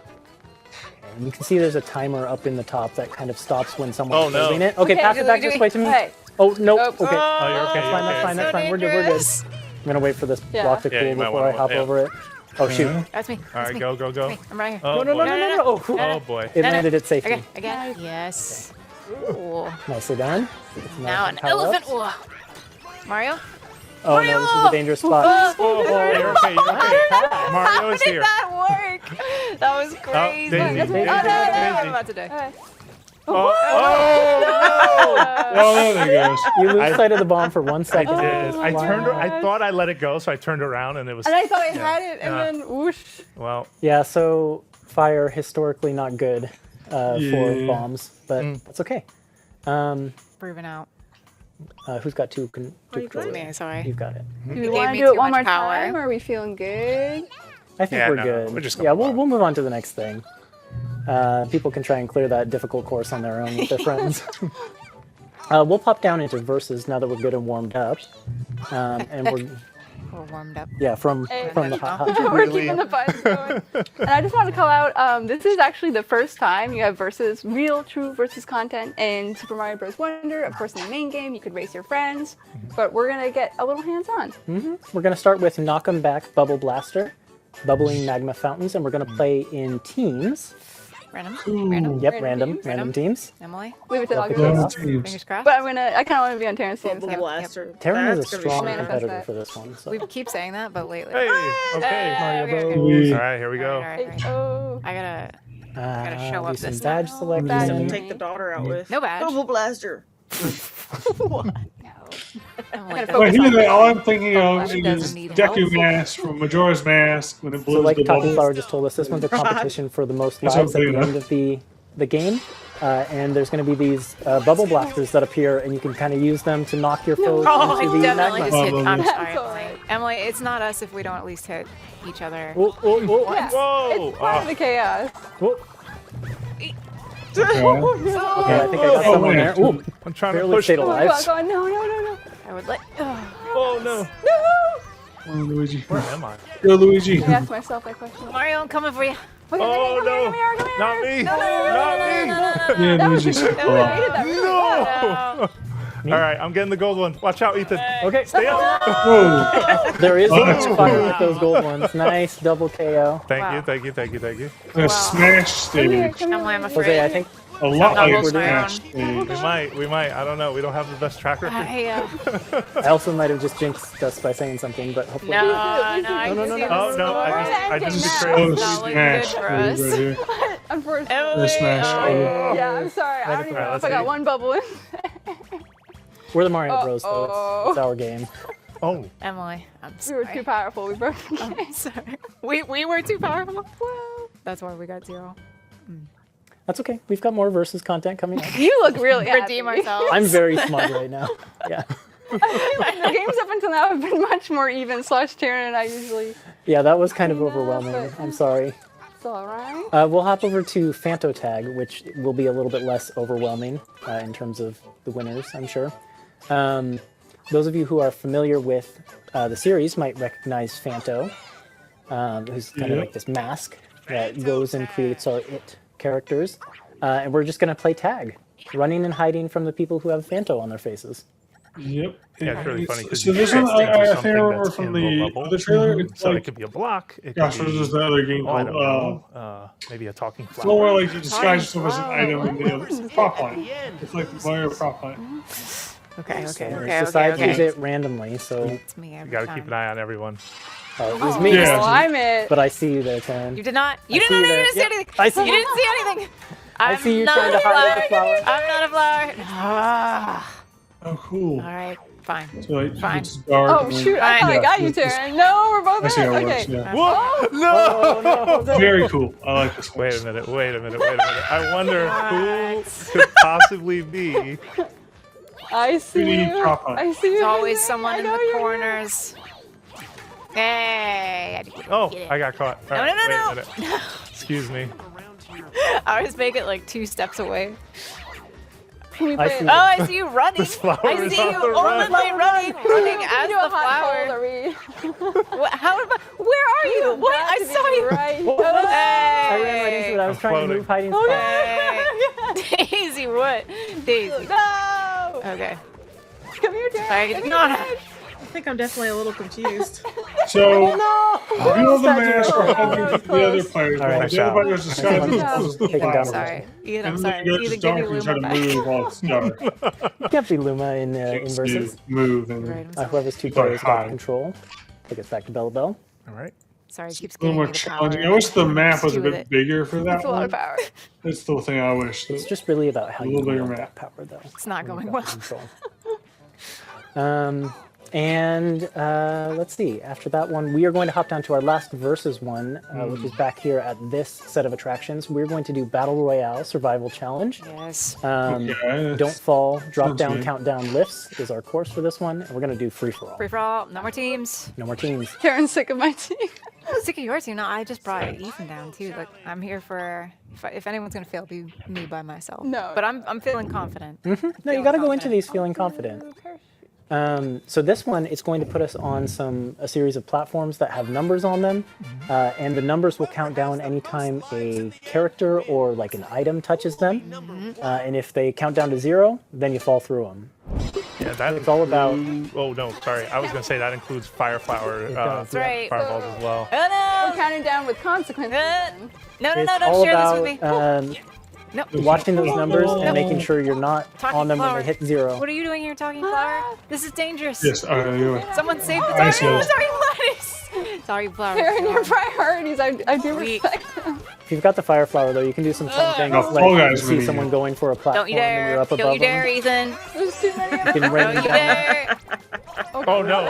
And you can see there's a timer up in the top that kind of stops when Oh, someone's no. holding it. Okay, pass it back this way to me. Hey. Oh, no. Oops. Okay. Oh, you're okay. That's fine, that's fine, that's fine. We're good, we're good. I'm gonna wait for this Yeah. block to Yeah, cool you might before wanna- I hop yeah. over it. Oh, shoot. That's me. All That's right, me. go. Me. I'm right here. Oh, No. boy. Oh, whew. Oh boy. It landed at safety. Again. Yes. Ooh. Nicely done. Now an elephant. Ooh. Mario? Oh, no, this is a dangerous spot. Oh, you're okay. You're okay. Mario is How did here. that work? That was crazy. Daisy, Oh, no, I'm about to die. Okay. Oh, Oh, there it goes. You lose sight of the bomb for 1 I second. did. I my turned. I gosh. thought I let it go, so I turned around and it was. And I thought I had it, and Yeah. then whoosh. Well, Yeah, so fire historically not good for Yeah. bombs, but that's okay. Proven out. Who's got two you controllers? Me, sorry. You've got it. Do we gave want to me do it too one much more power. time? Or are we feeling good? I think Yeah, we're no, good. we're just Yeah, gonna we'll move on. move on to the next thing. People can try and clear that difficult course on their own with their friends. We'll pop down into verses now that we're good and warmed up, and we're We're warmed up. from the hot. We're keeping the buttons going. And I just want to call out, this is actually the first time you have real, true versus content in Super Mario Bros. Wonder. Of course, in the main game, you could race your friends, but we're going to get a little hands-on. We're gonna start with Knock 'em Back Bubble Blaster, bubbling magma fountains, and we're gonna play in teams. Random. Yep, Random random teams. Emily? Leave it to Well, August. yeah. Fingers crossed. But I kind of want to be on Terrance's team. Bubble So. blaster. Terran is a That's gonna be strong fun. Manifest competitor that. for this one. So. We keep saying that, but lately. hey, okay. Mario okay, okay. Bros. All right, here we go. All right. Oh. I gotta show do up some this badge time. selection. Badge. Something to take the daughter out with. No badge. Bubble blaster. Emily gotta doesn't- Well, here, all I'm thinking of She is doesn't need Deku help. Mask from Majora's Mask when it So blows like the Talking bubbles. Flower just told us, this one's a competition for the most That's lives at okay, the huh? end of the game. And there's going to be these bubble blasters that appear, and you can kind of use them to knock your foes Oh, I into the definitely magma. just hit. I'm That's sorry, all Emily. right. Emily, it's not us if we don't at least hit each other. Oh, oh, oh, Yeah. Whoa! It's part of the chaos. oh. Okay. Okay, I think I got Oh, someone wait. there. Ooh, I'm trying to barely push. stayed Oh my alive. god, no. I would let. Oh no! Oh, Luigi. Where am I? Go, Luigi. I asked myself that question. Mario, I'm coming for you. Okay, Oh no! come here. Not me! No. Not me! Yeah, That was Luigi's really cool. rated that really well. All right, I'm getting the gold one. Watch out, Ethan. Okay, Stay up. Whoa. there is so much Oh. fire with those gold ones. Nice double KO. Thank Wow. you, thank you, thank you, thank you. A smash stage. Emily, I'm Jose, afraid. I think A lot like Double a smash smash. stage. We might. I don't know. We don't have the best track record. I I also might have just jinxed us by saying something, but hopefully. no, I No, can no, see no, this Oh is no! the I worst. just Oh, betrayed. Not looking smash good for stage us. right here. Unfortunately. Emily, The smash oh, stage. Yeah, I'm sorry. I don't even know let's if I got see. one bubble in. We're the Mario Bros, though. Uh-oh. It's our game. Oh, Emily, I'm We sorry. were too powerful. We broke the game. I'm sorry. We were too powerful. Well, that's why we got 0. That's okay. We've got more versus content coming up. You look really happy. Redeem ourselves. I'm very smug right now. Yeah. The games up until now have been much more even / Terran and I usually. Yeah, that was kind of No, overwhelming. but- I'm sorry. It's alright. We'll hop over to Phanto Tag, which will be a little bit less overwhelming in terms of the winners, I'm sure. Those of you who are familiar with the series might recognize Phanto, who's kind of like this mask that goes and creates our It characters. And we're just going to play tag, running and hiding from the people who have Phanto on their faces. Yep. yeah, it's really funny because So this one, I think I remember from the other trailer. It's So like, it could be a block. It could gosh, be, what is the other game oh, I called? don't know. Maybe a talking It's one flower. where like you disguise yourself as an item in the prop line. It's like the Mario prop line. Okay, It's okay. decided to use it randomly, so It's me. You got to keep an eye on everyone. it was me. Yeah. Oh, I'm it. But I see you there, Taryn. You did not. You I did see not you there. even see Yep. anything. I see You you. didn't see anything. I I'm see you not trying to a hide with the flower. flower. I'm not a flower. Ah. Oh, cool. All right, fine. So like, Fine. it's dark. Oh and then- shoot! I thought I Yeah, got you, it's- Terran. No, we're both I see in. how it Okay. works. Yeah. What? No! Oh, no. Very cool. I like this one. Wait a minute. I wonder who could possibly be I see We need you. top hunt. I see you. There's always Jose. someone I in know the you're here. corners. Hey! Oh, Get it. I got caught. All No, right, no, wait no, a minute. Excuse me. I always make it like 2 steps away. Can we I play see it? you. Oh, I see you running. This flower I is see on you the run. only running as Do the a hot flower. cold, are we? How am I? Where are you? What? Got I to be saw you. Right. I ran right into it. I was I'm trying to floating. move hiding Oh, spot. Hey. Daisy, what? Daisy. No! Okay. Come here, Dad. Alright, Come here, no, no. Dad. I think I'm definitely a little confused. So, No! reveal the mask or Oh, helping that was the other close. players. All right, While the other players disguise Good job. themselves as the Take him flower. down. Sorry. Ethan, I'm And sorry. then you go Ethan, to give me Donkey and try to Luma back. move while it's dark. You can't be Luma in versus. Move and Right, I'm sorry. Whoever's 2 It's like players got hide. control. Take us back to Bella Bell. All right. Sorry, it keeps a little giving more me the challenging. power. I wish the map was a Do with bit it. bigger for that That's a lot one. of power. That's the thing I wish. It's just really about how A you little bigger wield map. that power, though. It's not when going you've well. got control. And let's see. After that one, we are going to hop down to our last versus one, which is back here at this set of attractions. We're going to do Battle Royale Survival Challenge. Yes. Okay, Don't fall, drop sounds down, good. countdown lifts is our course for this one. And we're going to do free for all. Free for all. No more teams. No more teams. Karen's sick of my team. Sick of your team. No, I just brought Ethan down too. Like I'm here for. If anyone's gonna fail, be me by myself. No. But I'm feeling confident. No, you Feeling got to go into confident. these feeling confident. So this one, it's going to put us on a series of platforms that have numbers on them, and the numbers will count down anytime a character or like an item touches them. And if they count down to 0, then you fall through them. Yeah, that It's all about- Oh no, sorry. I was gonna say that includes fire flower, does, That's right. fireballs as well. Oh We're counting down with consequences. no! No! It's No! all Don't share this with about me. No. watching those numbers and making sure you're not Talking on them when flower. they hit 0. What are you doing here, talking flower? This is dangerous. Yes, you Someone save the I see. talking flowers. Talking flowers. Karen, your priorities, I do Weak. respect them. If you've got the fire flower, though, you can do some fun things. No, Like Fall you Guys see mini. someone going for a platform Don't you and you're dare! up Don't above you dare, them. Ethan! There's too many of You them. can rain Don't you down. dare! Oh no!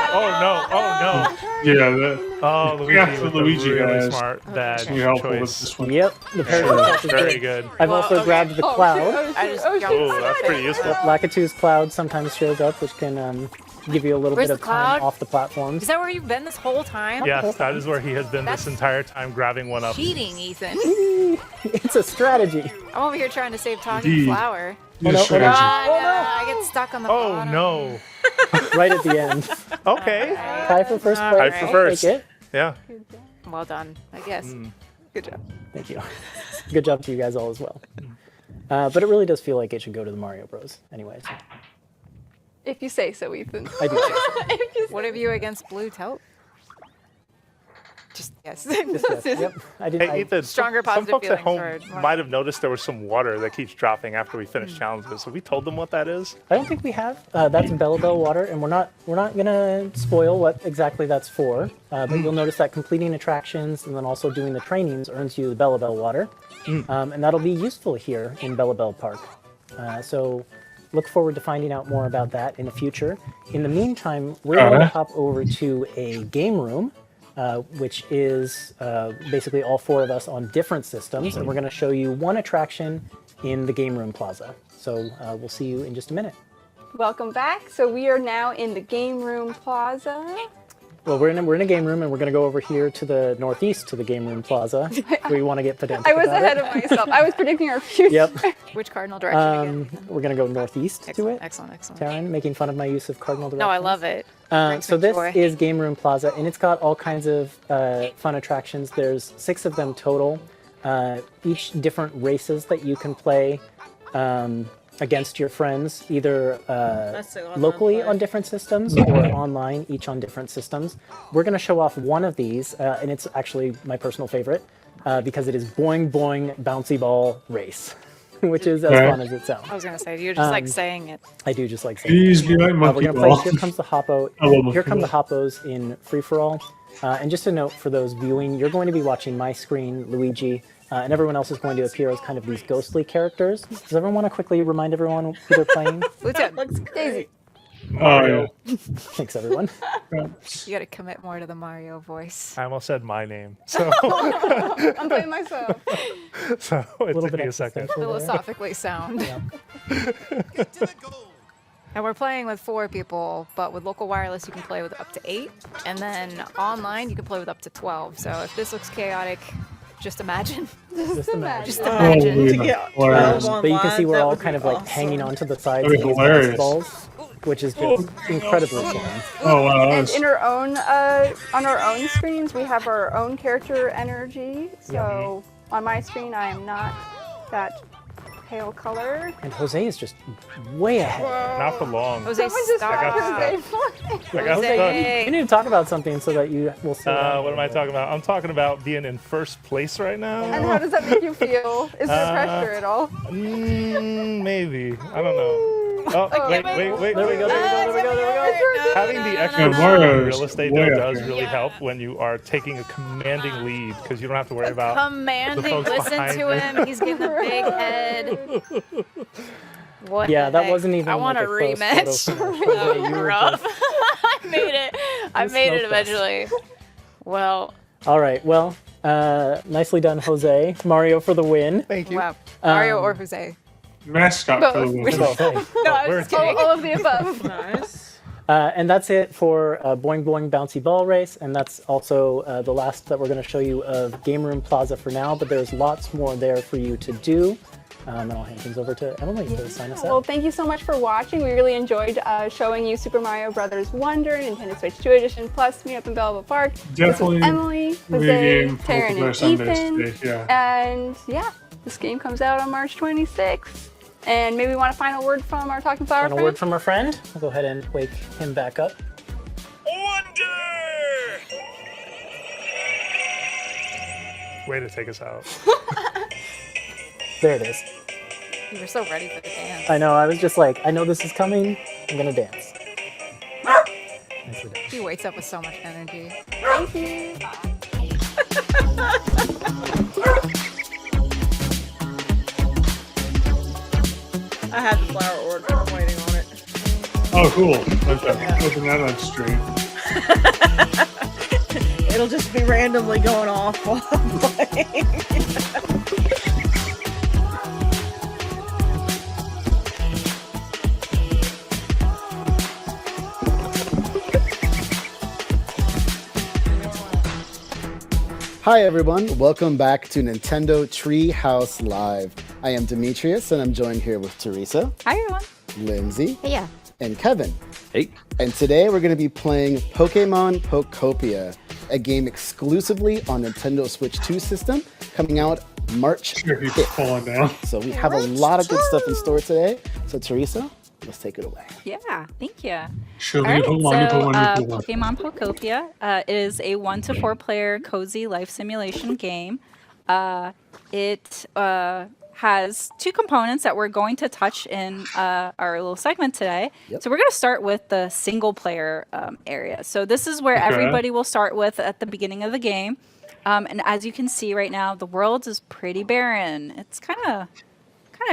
Oh Yeah, that, no! Oh, Luigi Yeah, with a Luigi really has- smart bad be helpful with choice. this one. Yep, the parachute catch is Very good. good. I've Well, also okay. grabbed the Oh, cloud. shoot, I just oh, got- shoot. Oh, that's pretty useful. Lakitu's cloud sometimes shows up, which can give you a little Where's bit of the time cloud? off the platforms. Is that where you've been this whole time? Yes, that is where he has been That's this entire time, grabbing one up. Cheating, Ethan. It's a strategy. I'm over here trying to save talking Indeed. flower. Need a no, oh, no. strategy. I get stuck on the Oh bottom. no! Right at the end. Okay. Tie for first All place. right. Tie for I'll first. take it. Yeah. Well done, I guess. Good job. Thank you. Good job to you guys all as well. But it really does feel like it should go to the Mario Bros. Anyways, If you say so, Ethan. I do say so. If you say What have you against blue tote? Just yes. Yes, yep. I did. Hey, Ethan. Stronger some positive folks at home feelings for- might have noticed there was some water that keeps dropping after we finish challenges. Have we told them what that is? I don't think we have. That's Bella Bell water, and we're not gonna spoil what exactly that's for. But you'll notice that completing attractions and then also doing the trainings earns you the Bella Bell water, and that'll be useful here in Bella Bell Park. So look forward to finding out more about that in the future. In the meantime, we're going to hop over to a game room, which is basically all 4 of us on different systems, and we're going to show you one attraction in the game room plaza. So we'll see you in just a minute. Welcome back. So we are now in the game room plaza. Well, we're in a game room, and we're going to go over here to the northeast to the game room plaza. We want to get pedantic I was about ahead it. of myself. I was predicting our future. Yep. Which cardinal direction again? We're going to go northeast to Excellent, it. excellent, excellent. Taryn, making fun of my use of cardinal directions. No, I love it. Brings So me this joy. is Game Room Plaza, and it's got all kinds of fun attractions. There's 6 of them total, each different races that you can play against your friends, either That's the online locally play. on different systems or online, each on different systems. We're going to show off one of these, and it's actually my personal favorite because it is Boing Boing Bouncy Ball Race, which is as fun as it sounds. I was gonna say you're just like saying it. I do just like saying Please be like we're monkey going to play ball. Here Comes the Hoppo. I love Here Monkey Come the Ball. Hoppos in free-for-all. And just a note for those viewing, you're going to be watching my screen, Luigi, and everyone else is going to appear as kind of these ghostly characters. Does everyone want to quickly remind everyone who they're playing? Blue tote. Looks great. Daisy. Oh, yeah. Thanks, everyone. You gotta commit more to the Mario voice. I almost said my name, so I'm playing myself. so it A little took bit me a second. existential there. Philosophically sound. And we're playing with 4 people, but with local wireless you can play with up to 8, and then online you can play with up to 12. So if this looks chaotic, just imagine. Just imagine. Just Oh, imagine. To yeah. get Hilarious. 12 But you can see online, we're that all would kind be of like awesome. hanging onto the sides That'd of be these hilarious. basketballs, which is just incredibly fun. Oh wow, that And was, in our own, on our own screens, we have our own character energy. So on my screen, I am not that pale color. And Jose is just way ahead. Not for long. Jose, Someone just stop. got Jose I got Jose. You need to talk about something so that you will slow down. What am I talking about? I'm talking about being in first place right now. And how does that make you feel? Is there pressure at all? Maybe. I don't know. Oh, wait. There we go, there we go, there we go, there we go. Having the extra Yeah, Mario real is estate way though up does there. really help when you are taking a commanding lead because you don't have to worry about the Commanding, folks listen behind to you. him. He's getting a big head. What Yeah, the that heck? wasn't even I want like a a close rematch. photo finish. Jose, you were Rough. just- I made it. I You made it smoked us. eventually. Well, All right, well, nicely done, Jose. Mario for the win. Thank you. wow. Mario Um, or Jose? mascot for the Both. win. No, I was we're just kidding. All of the above. Nice. And that's it for Boing Boing Bouncy Ball Race, and that's also the last that we're going to show you of Game Room Plaza for now, but there's lots more there for you to do. And I'll hand things over to Emily to sign us Well, out. thank you so much for watching. We really enjoyed showing you Super Mario Brothers Wonder, Nintendo Switch 2 Edition, plus Meet Up in Belleville Park. Definitely This is Emily, Video Jose, game Taryn, multiplayer and Sundays Ethan. today, yeah. And yeah, this game comes out on March 26th. And maybe we want a final word from our Talking Flower And a friend? word from our friend. I'll go ahead and wake him back up. Wonder! Way to take us out. There it is. You were so ready for the dance. I know, I was just like, I know this is coming. I'm going to dance. Nicely done. He wakes up with so much energy. Thank you. I had the flower order. I'm waiting on it. Oh, cool. Okay. Open that on stream. It'll just be randomly going off while I'm playing. Hi everyone, welcome back to Nintendo TreeHouse Live. I am Demetrius and I'm joined here with Teresa, Hi, everyone. Lindsay, Yeah. and Kevin. Hey. And today we're going to be playing Pokemon Pokopia, a game exclusively on Nintendo Switch 2 system, coming out March Sure, he's 5th. falling down. So we have a lot of good stuff in store today. So Teresa, let's take it away. Yeah, thank you. Show All me right, the Pokemon, so new Pokemon. Pokemon Pokopia is a 1 to 4 player cozy life simulation game. It has 2 components that we're going to touch in our little segment today. Yep. So we're going to start with the single player area. So this is where Okay. everybody will start with at the beginning of the game. And as you can see right now, the world is pretty barren. It's kind of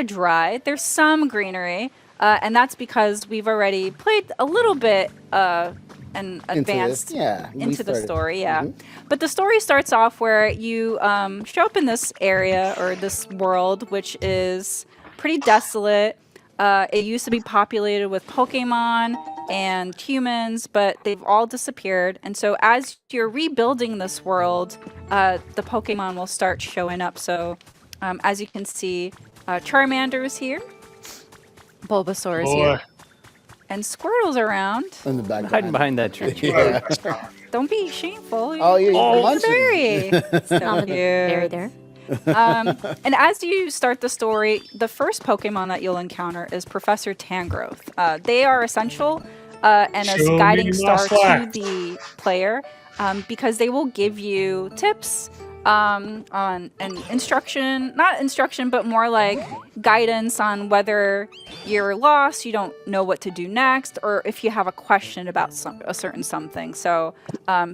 dry. There's some greenery. And that's because we've already played a little bit and advanced we into the started. story, yeah. Mhm. But the story starts off where you show up in this area or this world, which is pretty desolate. It used to be populated with Pokemon and humans, but they've all disappeared. And so as you're rebuilding this world, the Pokemon will start showing up. So as you can see, Charmander is here. Bulbasaur is Boy. here. And Squirtle's around. In the background. Hiding behind that tree. Yeah. Don't be shameful. Oh, you're munching. Very. So cute. there. And as you start the story, the first Pokemon that you'll encounter is Professor Tangrowth. They are essential and a Show me guiding my star to slack. the player because they will give you tips on an not instruction, but more like guidance on whether you're lost, you don't know what to do next, or if you have a question about a certain something. So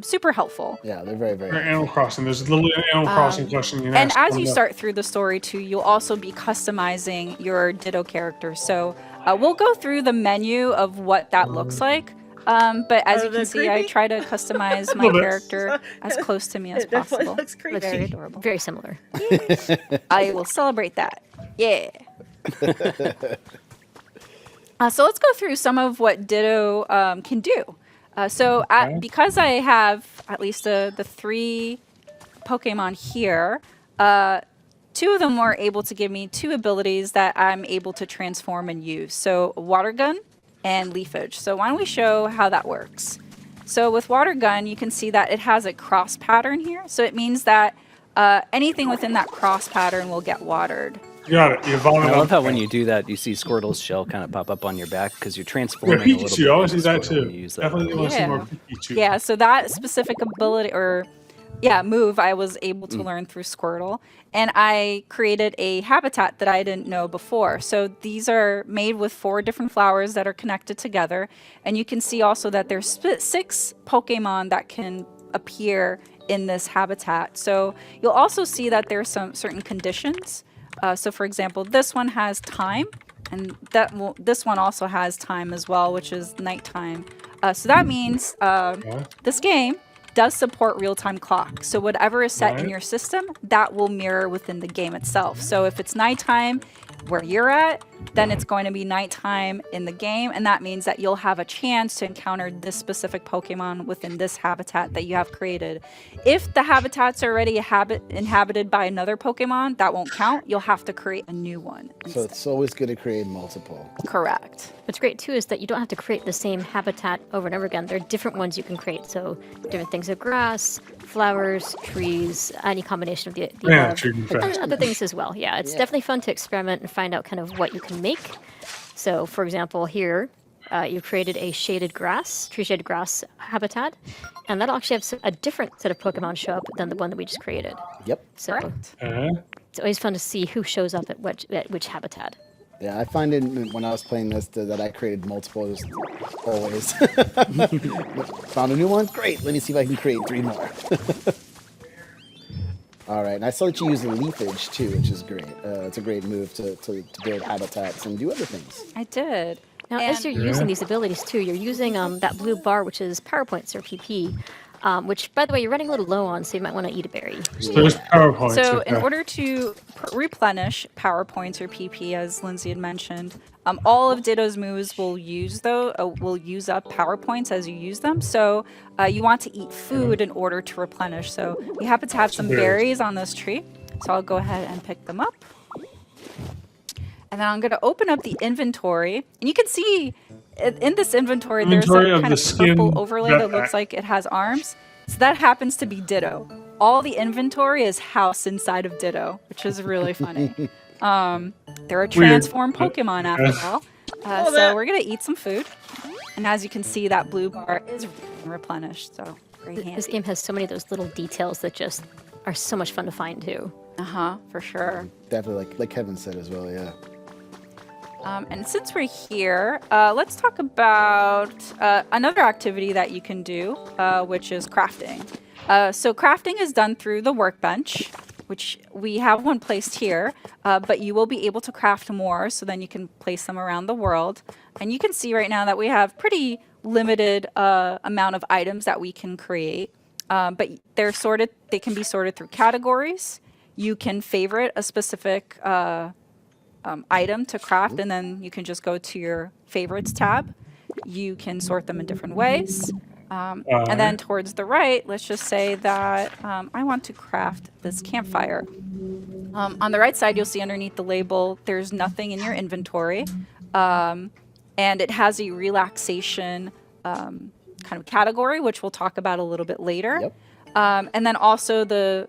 super helpful. Yeah, they're very, Or very. Animal Crossing. There's a little Animal Crossing question you can And ask as one you of the- start through the story too, you'll also be customizing your Ditto character. So we'll go through the menu of what that looks like. But as Are you they can see, I creepy? try to customize my Little bit. character as close to me as It definitely possible. looks creepy. Very adorable. Very similar. I will celebrate that. Yeah. So let's go through some of what Ditto can do. Because I have at least the 3 Pokemon here, 2 of them were able to give me 2 abilities that I'm able to transform and use. So Water Gun and Leafage. So why don't we show how that works? So with Water Gun, you can see that it has a cross pattern here. So it means that anything within that cross pattern will get watered. You got it. You vomit. I love how when you do that, you see Squirtle's shell kind of pop up on your back because you're transforming Yeah, a little Pikachu. bit. I want to into see that Squirtle too. when you use that. Definitely want to see more Pikachu. Yeah, so that specific ability move I was able to learn through Squirtle. And I created a habitat that I didn't know before. So these are made with 4 different flowers that are connected together. And you can see also that there's 6 Pokemon that can appear in this habitat. So you'll also see that there's some certain conditions. So for example, this one has time. And this one also has time as well, which is nighttime. So that means this game does support real-time clock. So whatever is set in your system, that will mirror within the game itself. So if it's nighttime where you're at, then it's going to be nighttime in the game, and that means that you'll have a chance to encounter this specific Pokemon within this habitat that you have created. If the habitat's already inhabited by another Pokemon, that won't count. You'll have to create a new one instead. So it's always good to create multiple. Correct. What's great too is that you don't have to create the same habitat over and over again. There are different ones you can create. So different things of grass, flowers, trees, any combination of the above. And other things as well. Yeah, it's definitely fun to experiment and find out kind of what you can make. So for example, here you created a shaded grass, tree shaded grass habitat, and that'll actually have a different set of Pokemon show up than the one that we just created. Yep. So it's always fun to see who shows up at which habitat. Yeah, I find it when I was playing this that I created multiples always. Found a new one? Great. Let me see if I can create 3 more. All right, and I saw that you use the leafage too, which is great. It's a great move to build habitats and do other things. I did. Now, as you're using these abilities too, you're using that blue bar, which is power points or PP, which, by the way, you're running a little low on, so you might want to eat a berry. So there's power points. So in order to replenish power points or PP, as Lindsay had mentioned, all of Ditto's moves will use up power points as you use them. So you want to eat food in order to replenish. So we happen to have some berries on this tree. So I'll go ahead and pick them up. And then I'm going to open up the inventory. And you can see in this inventory, there's a kind of purple overlay that looks like it has arms. So that happens to be Ditto. All the inventory is housed inside of Ditto, which is really funny. They're a transformed Pokemon after all. So we're going to eat some food. And as you can see, that blue bar is replenished. So very handy. This game has so many of those little details that just are so much fun to find too. For sure. Definitely, like Kevin said as well, yeah. And since we're here, let's talk about another activity that you can do, which is crafting. So crafting is done through the workbench, which we have one placed here, but you will be able to craft more, so then you can place them around the world. And you can see right now that we have pretty limited amount of items that we can create, but they're sorted. They can be sorted through categories. You can favorite a specific item to craft, and then you can just go to your favorites tab. You can sort them in different ways. And then towards the right, let's just say that I want to craft this campfire. On the right side, you'll see underneath the label, there's nothing in your inventory. And it has a relaxation kind of category, which we'll talk about a little bit later. Yep. And then also the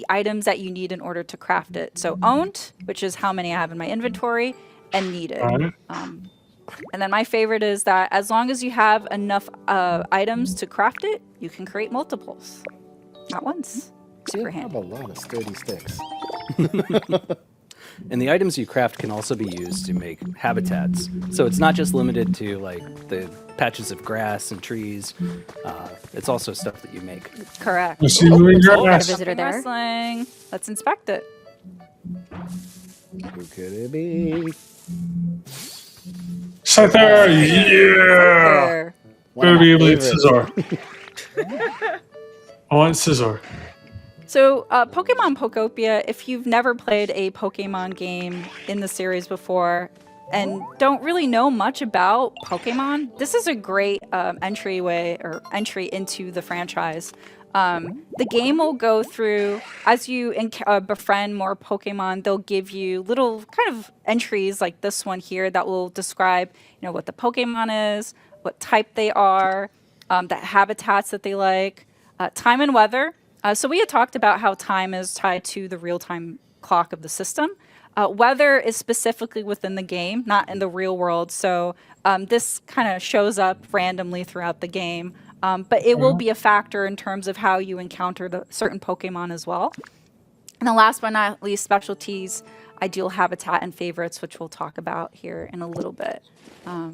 items that you need in order to craft it. So owned, which is how many I have in my inventory, and needed. And then my favorite is that as long as you have enough items to craft it, you can create multiples. Not once. Super I have handy. a lot of sturdy sticks. And the items you craft can also be used to make habitats. So it's not just limited to like the patches of grass and trees. It's also stuff that you make. Correct. Got a visitor there. Wrestling. Let's inspect it. Who could it be? Scyther, yeah! There. One of Gonna be my able to favorites. Scizor. I want Scizor. So, Pokemon Pokopia, if you've never played a Pokemon game in the series before, and don't really know much about Pokemon, this is a great entry into the franchise. The game will go through, as you befriend more Pokemon, they'll give you little kind of entries like this one here that will describe, what the Pokemon is, what type they are, the habitats that they like, time and weather. So we had talked about how time is tied to the real-time clock of the system. Weather is specifically within the game, not in the real world. So this kind of shows up randomly throughout the game. But it will be a factor in terms of how you encounter the certain Pokemon as well. And the last but not least, specialties, ideal habitat, and favorites, which we'll talk about here in a little bit. I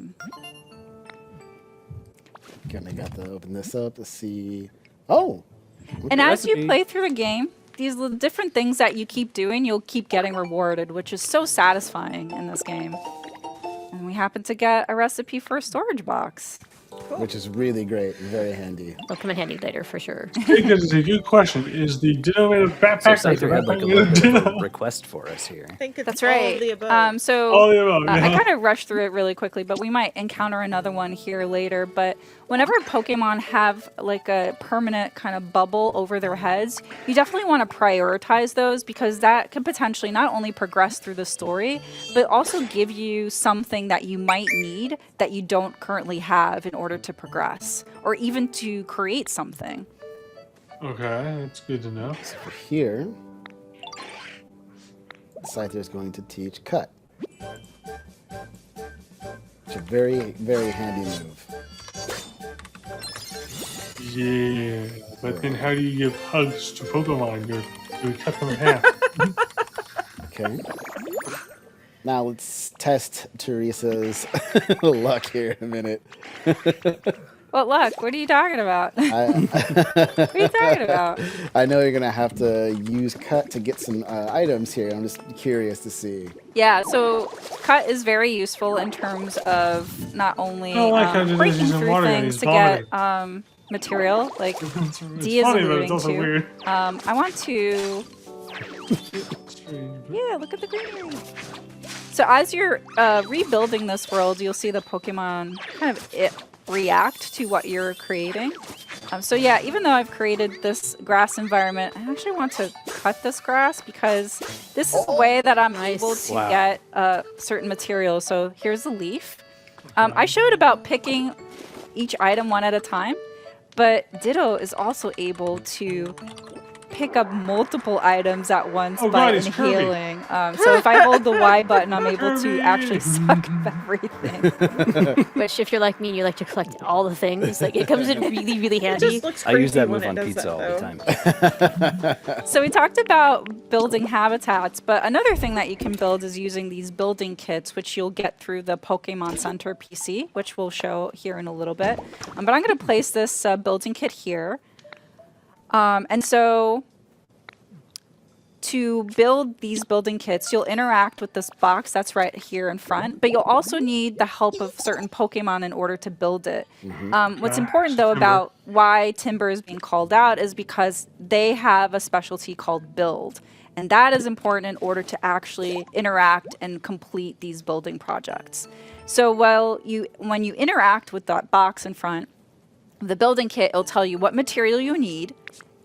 got to open this up to see. Oh! And as you play through the game, these little different things that you keep doing, you'll keep getting rewarded, which is so satisfying in this game. And we happen to get a recipe for a storage box. Cool. Which is really great and very handy. It'll come in handy later for sure. Because it's a good question. Is the Ditto made of backpack? So Scyther had like a little bit of a request for us here. I think it's That's all right. of the above. All the above, yeah. I kind of rushed through it really quickly, but we might encounter another one here later. But whenever Pokemon have like a permanent kind of bubble over their heads, you definitely want to prioritize those because that can potentially not only progress through the story, but also give you something that you might need that you don't currently have in order to progress, or even to create something. Okay, that's good to know. So for here, Scyther is going to teach Cut. It's a very, very handy move. Yeah, but then how do you give hugs to Pokemon? You cut them in half. Okay. Now let's test Teresa's luck here in a minute. What luck? What are you talking about? What are you talking about? I know you're going to have to use Cut to get some items here. I'm just curious to see. Yeah, so Cut is very useful in terms of not only breaking through things to get material, like D is alluding to. Weird. I want to... Yeah, look at the greenery. So as you're rebuilding this world, you'll see the Pokemon kind of react to what you're creating. So yeah, even though I've created this grass environment, I actually want to cut this grass because this is the way that I'm able to get certain materials. So here's the leaf. I showed about picking each item one at a time, but Ditto is also able to pick up multiple items at once by inhaling. So if I hold the Y button, I'm able to actually suck up everything. Which, if you're like me and you like to collect all the things, like it comes in really, really handy. I use that move on pizza all the time. So we talked about building habitats, but another thing that you can build is using these building kits, which you'll get through the Pokemon Center PC, which we'll show here in a little bit. But I'm going to place this building kit here. And so to build these building kits, you'll interact with this box that's right here in front, but you'll also need the help of certain Pokemon in order to build it. What's important, though, about why Timber is being called out is because they have a specialty called Build. And that is important in order to actually interact and complete these building projects. So when you interact with that box in front, the building kit will tell you what material you need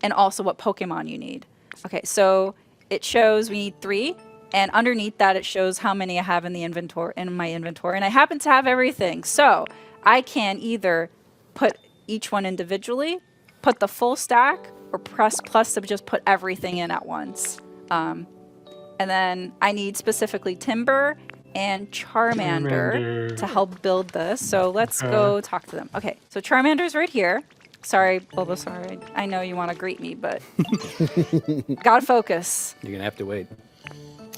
and also what Pokemon you need. Okay, so it shows we need 3, and underneath that it shows how many I have in my inventory, and I happen to have everything. So I can either put each one individually, put the full stack, or press plus to just put everything in at once. And then I need specifically Timber and Charmander to help build this. So let's go talk to them. Okay, so Charmander's right here. Sorry, Bulbasaur. I know you want to greet me, but gotta focus. You're gonna have to wait.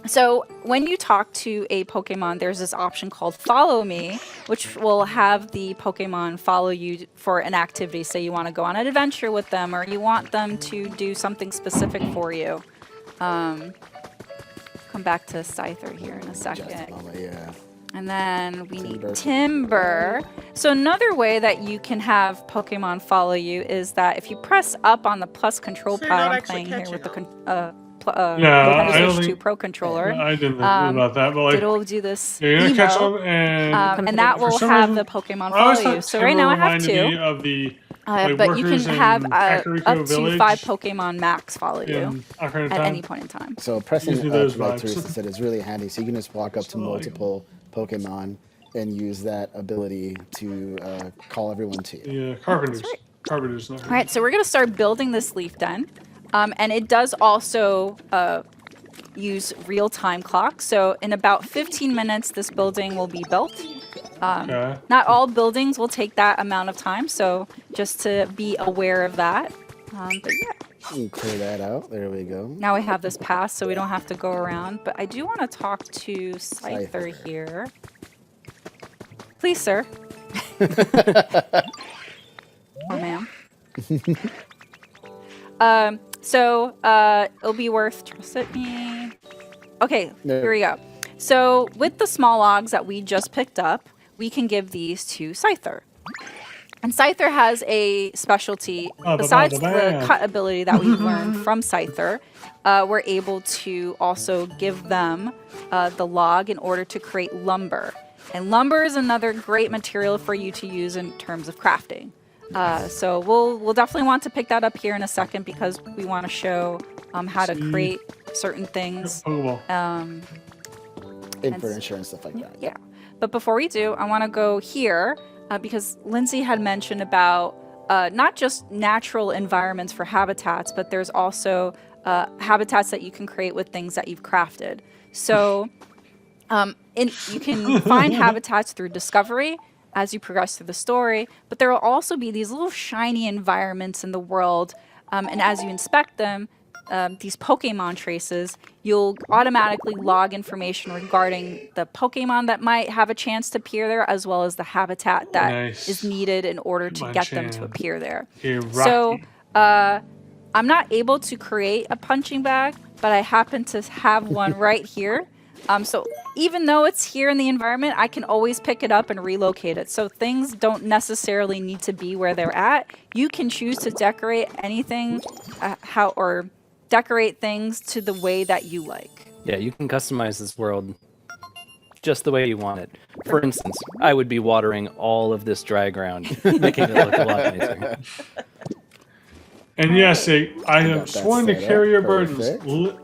So when you talk to a Pokemon, there's this option called Follow Me, which will have the Pokemon follow you for an activity. Say you want to go on an adventure with them, or you want them to do something specific for you. Come back to Scyther here in a second. And then we need Timber. So another way that you can have Pokemon follow you is that if you press up on the plus control pad, I'm playing here with the I Switch 2 Pro controller. I didn't know about that, but like, it'll do this you're gonna catch emote, them, and that for will some have reason, the Pokemon I always follow you. thought So Timber right now I have reminded 2. me of the like, But you can workers have in up Kakariko to Village 5 Pokemon max follow you in Ocarina of at Time. any point in time. So pressing Gives me those like vibes. Teresa said, is really handy. So you can just walk up to multiple Pokemon and use that ability to call everyone to you. Yeah, Carpenters. Carpenters. All right, so we're going to start building this leaf den. And it does also use real-time clock. So in about 15 minutes, this building will be built. Not all buildings will take that amount of time, so just to be aware of that. But yeah. You can clear that out. There we go. Now we have this pass, so we don't have to go around. But I do want to talk to Scyther here. Please, sir. Or ma'am. So it'll be worth trust me. Okay, here we go. So with the small logs that we just picked up, we can give these to Scyther. And Scyther has a specialty. Besides the cut ability that we've learned from Scyther, we're able to also give them the log in order to create lumber. And lumber is another great material for you to use in terms of crafting. So we'll definitely want to pick that up here in a second because we want to show how to create certain things. And for insurance, stuff like that. Yeah. But before we do, I want to go here because Lindsay had mentioned about not just natural environments for habitats, but there's also habitats that you can create with things that you've crafted. So you can find habitats through discovery as you progress through the story, but there will also be these little shiny environments in the world, and as you inspect them, these Pokemon traces, you'll automatically log information regarding the Pokemon that might have a chance to appear there, as well as the habitat that is needed in order to get them to appear there. So I'm not able to create a punching bag, but I happen to have one right here. So even though it's here in the environment, I can always pick it up and relocate it. So things don't necessarily need to be where they're at. You can choose to decorate anything or decorate things to the way that you like. Yeah, you can customize this world just the way you want it. For instance, I would be watering all of this dry ground, making it look a lot nicer. And yes, I have sworn to carry your burdens.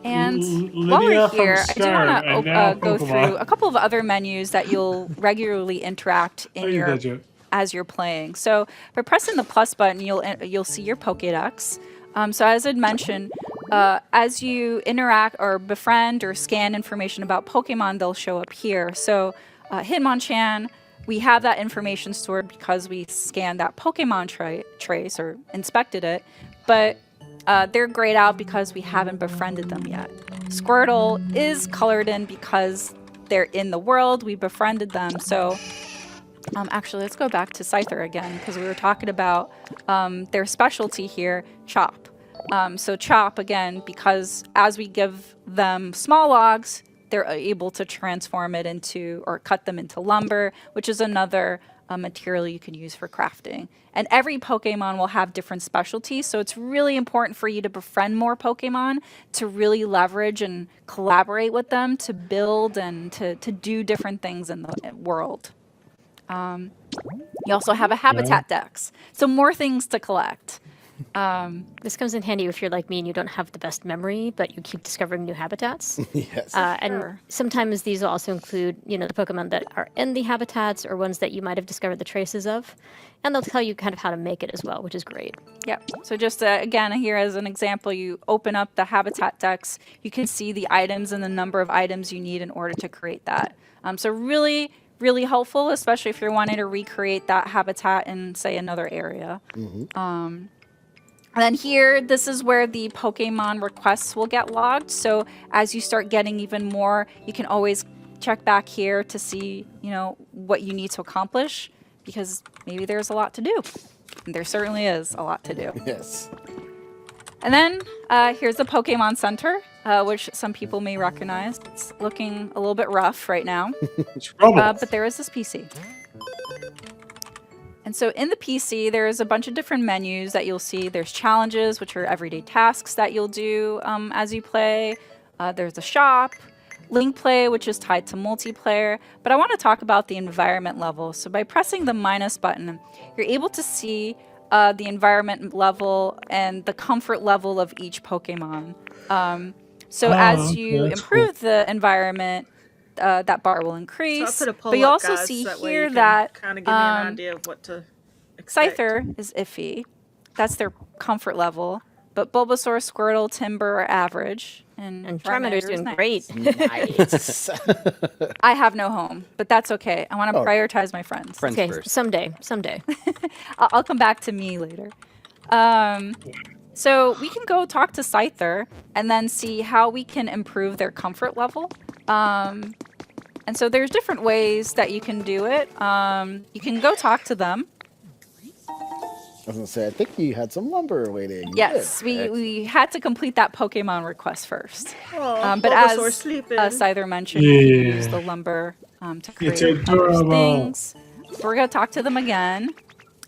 And while we're here, I do want to go through a couple of other menus that you'll regularly interact in as you're playing. So by pressing the plus button, you'll see your Pokédex. So as I'd mentioned, as you interact or befriend or scan information about Pokemon, they'll show up here. So Hitmonchan, we have that information stored because we scanned that Pokemon trace or inspected it. But they're grayed out because we haven't befriended them yet. Squirtle is colored in because they're in the world. We befriended them. So actually, let's go back to Scyther again because we were talking about their specialty here, Chop. So Chop, again, because as we give them small logs, they're able to transform it into or cut them into lumber, which is another material you can use for crafting. And every Pokemon will have different specialties, so it's really important for you to befriend more Pokemon to really leverage and collaborate with them to build and to do different things in the world. You also have a habitat dex, so more things to collect. This comes in handy if you're like me and you don't have the best memory, but you keep discovering new habitats. Yes. And sometimes these will also include, the Pokemon that are in the habitats or ones that you might have discovered the traces of. And they'll tell you kind of how to make it as well, which is great. Yep. So just again, here as an example, you open up the habitat dex, you can see the items and the number of items you need in order to create that. So really helpful, especially if you're wanting to recreate that habitat in, say, another area. And then here, this is where the Pokemon requests will get logged. So as you start getting even more, you can always check back here to see, what you need to accomplish, because maybe there's a lot to do. And there certainly is a lot to do. Yes. And then here's the Pokemon Center, which some people may recognize. It's looking a little bit rough right now. It's rubble. But there is this PC. And so in the PC, there's a bunch of different menus that you'll see. There's challenges, which are everyday tasks that you'll do as you play. There's a shop, link play, which is tied to multiplayer. But I want to talk about the environment level. So by pressing the minus button, you're able to see the environment level and the comfort level of each Pokemon. As you improve the environment, that bar will increase. So I put a poll but you up, also guys, see that way here you can that kind of give me an idea of what to expect. Scyther is iffy. That's their comfort level. But Bulbasaur, Squirtle, Timber are average. And Charmander's doing great. Nice. I have no home, but that's okay. I want to prioritize my friends. Friends Okay, first. someday. I'll come back to me later. So we can go talk to Scyther and then see how we can improve their comfort level. And so there's different ways that you can do it. You can go talk to them. I was gonna say, I think you had some lumber waiting. Yes, we had to complete that Pokemon request first. Oh, But as Bulbasaur's sleeping. Scyther mentioned, you can use the lumber to create other things. So we're going to talk to them again.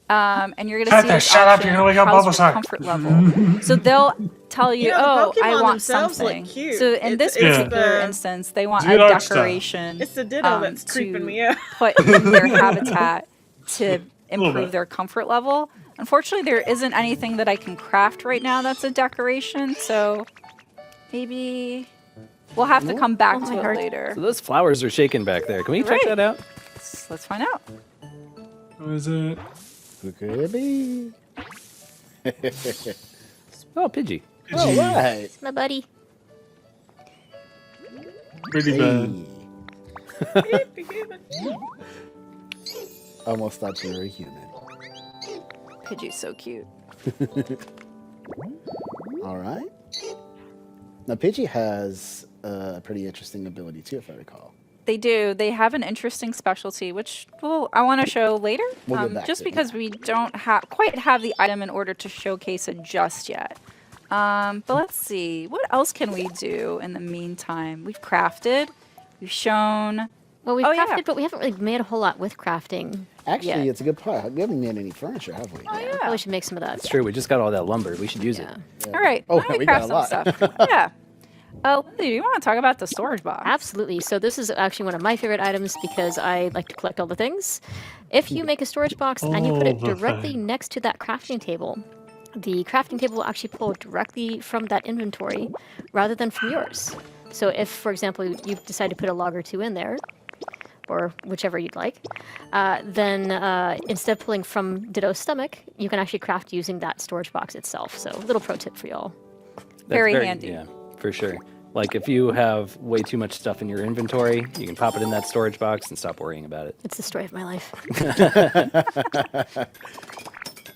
And you're going to see this shut up, option, you're gonna wake up how's your Bulbasaur. comfort level. So they'll tell you, You know, the I Pokemon want themselves look something. cute. So in this It's particular the- instance, they want Good a art style. decoration It's the Ditto that's creeping to me out. put in their habitat to improve bit. their comfort level. Unfortunately, there isn't anything that I can craft right now that's a decoration, so maybe we'll have to come back to it later. So those flowers are shaking back there. Can we check Right. that out? Let's find out. What is it? Who could it be? Oh, Pidgey. All right. My buddy. Pretty bad. Almost thought you were a human. Pidgey's so cute. All right. Now, Pidgey has a pretty interesting ability too, if I recall. They do. They have an interesting specialty, which I want to show later. We'll get back just to it, because we don't quite have the item in order to showcase it just yet. But let's see. What else can we do in the meantime? We've crafted. We've shown. Well, we've Oh, crafted, yeah. but we haven't really made a whole lot with crafting. Actually, yet. it's a good part. We haven't made any furniture, have we? Oh, yeah. Probably should make some of that. It's true. We just got all that lumber. We should use Yeah. it. All right. Oh, why don't we craft got a some stuff? Yeah. Lindsay, do you want to talk about the storage box? Absolutely. So this is actually one of my favorite items because I like to collect all the things. If you make a storage box and you put it All the directly things. next to that crafting table, the crafting table will actually pull directly from that inventory rather than from yours. So if, for example, you decide to put a log or two in there, or whichever you'd like, then instead of pulling from Ditto's stomach, you can actually craft using that storage box itself. So little pro tip for y'all. That's Very handy. Yeah, for sure. Like if you have way too much stuff in your inventory, you can pop it in that storage box and stop worrying about it. It's the story of my life.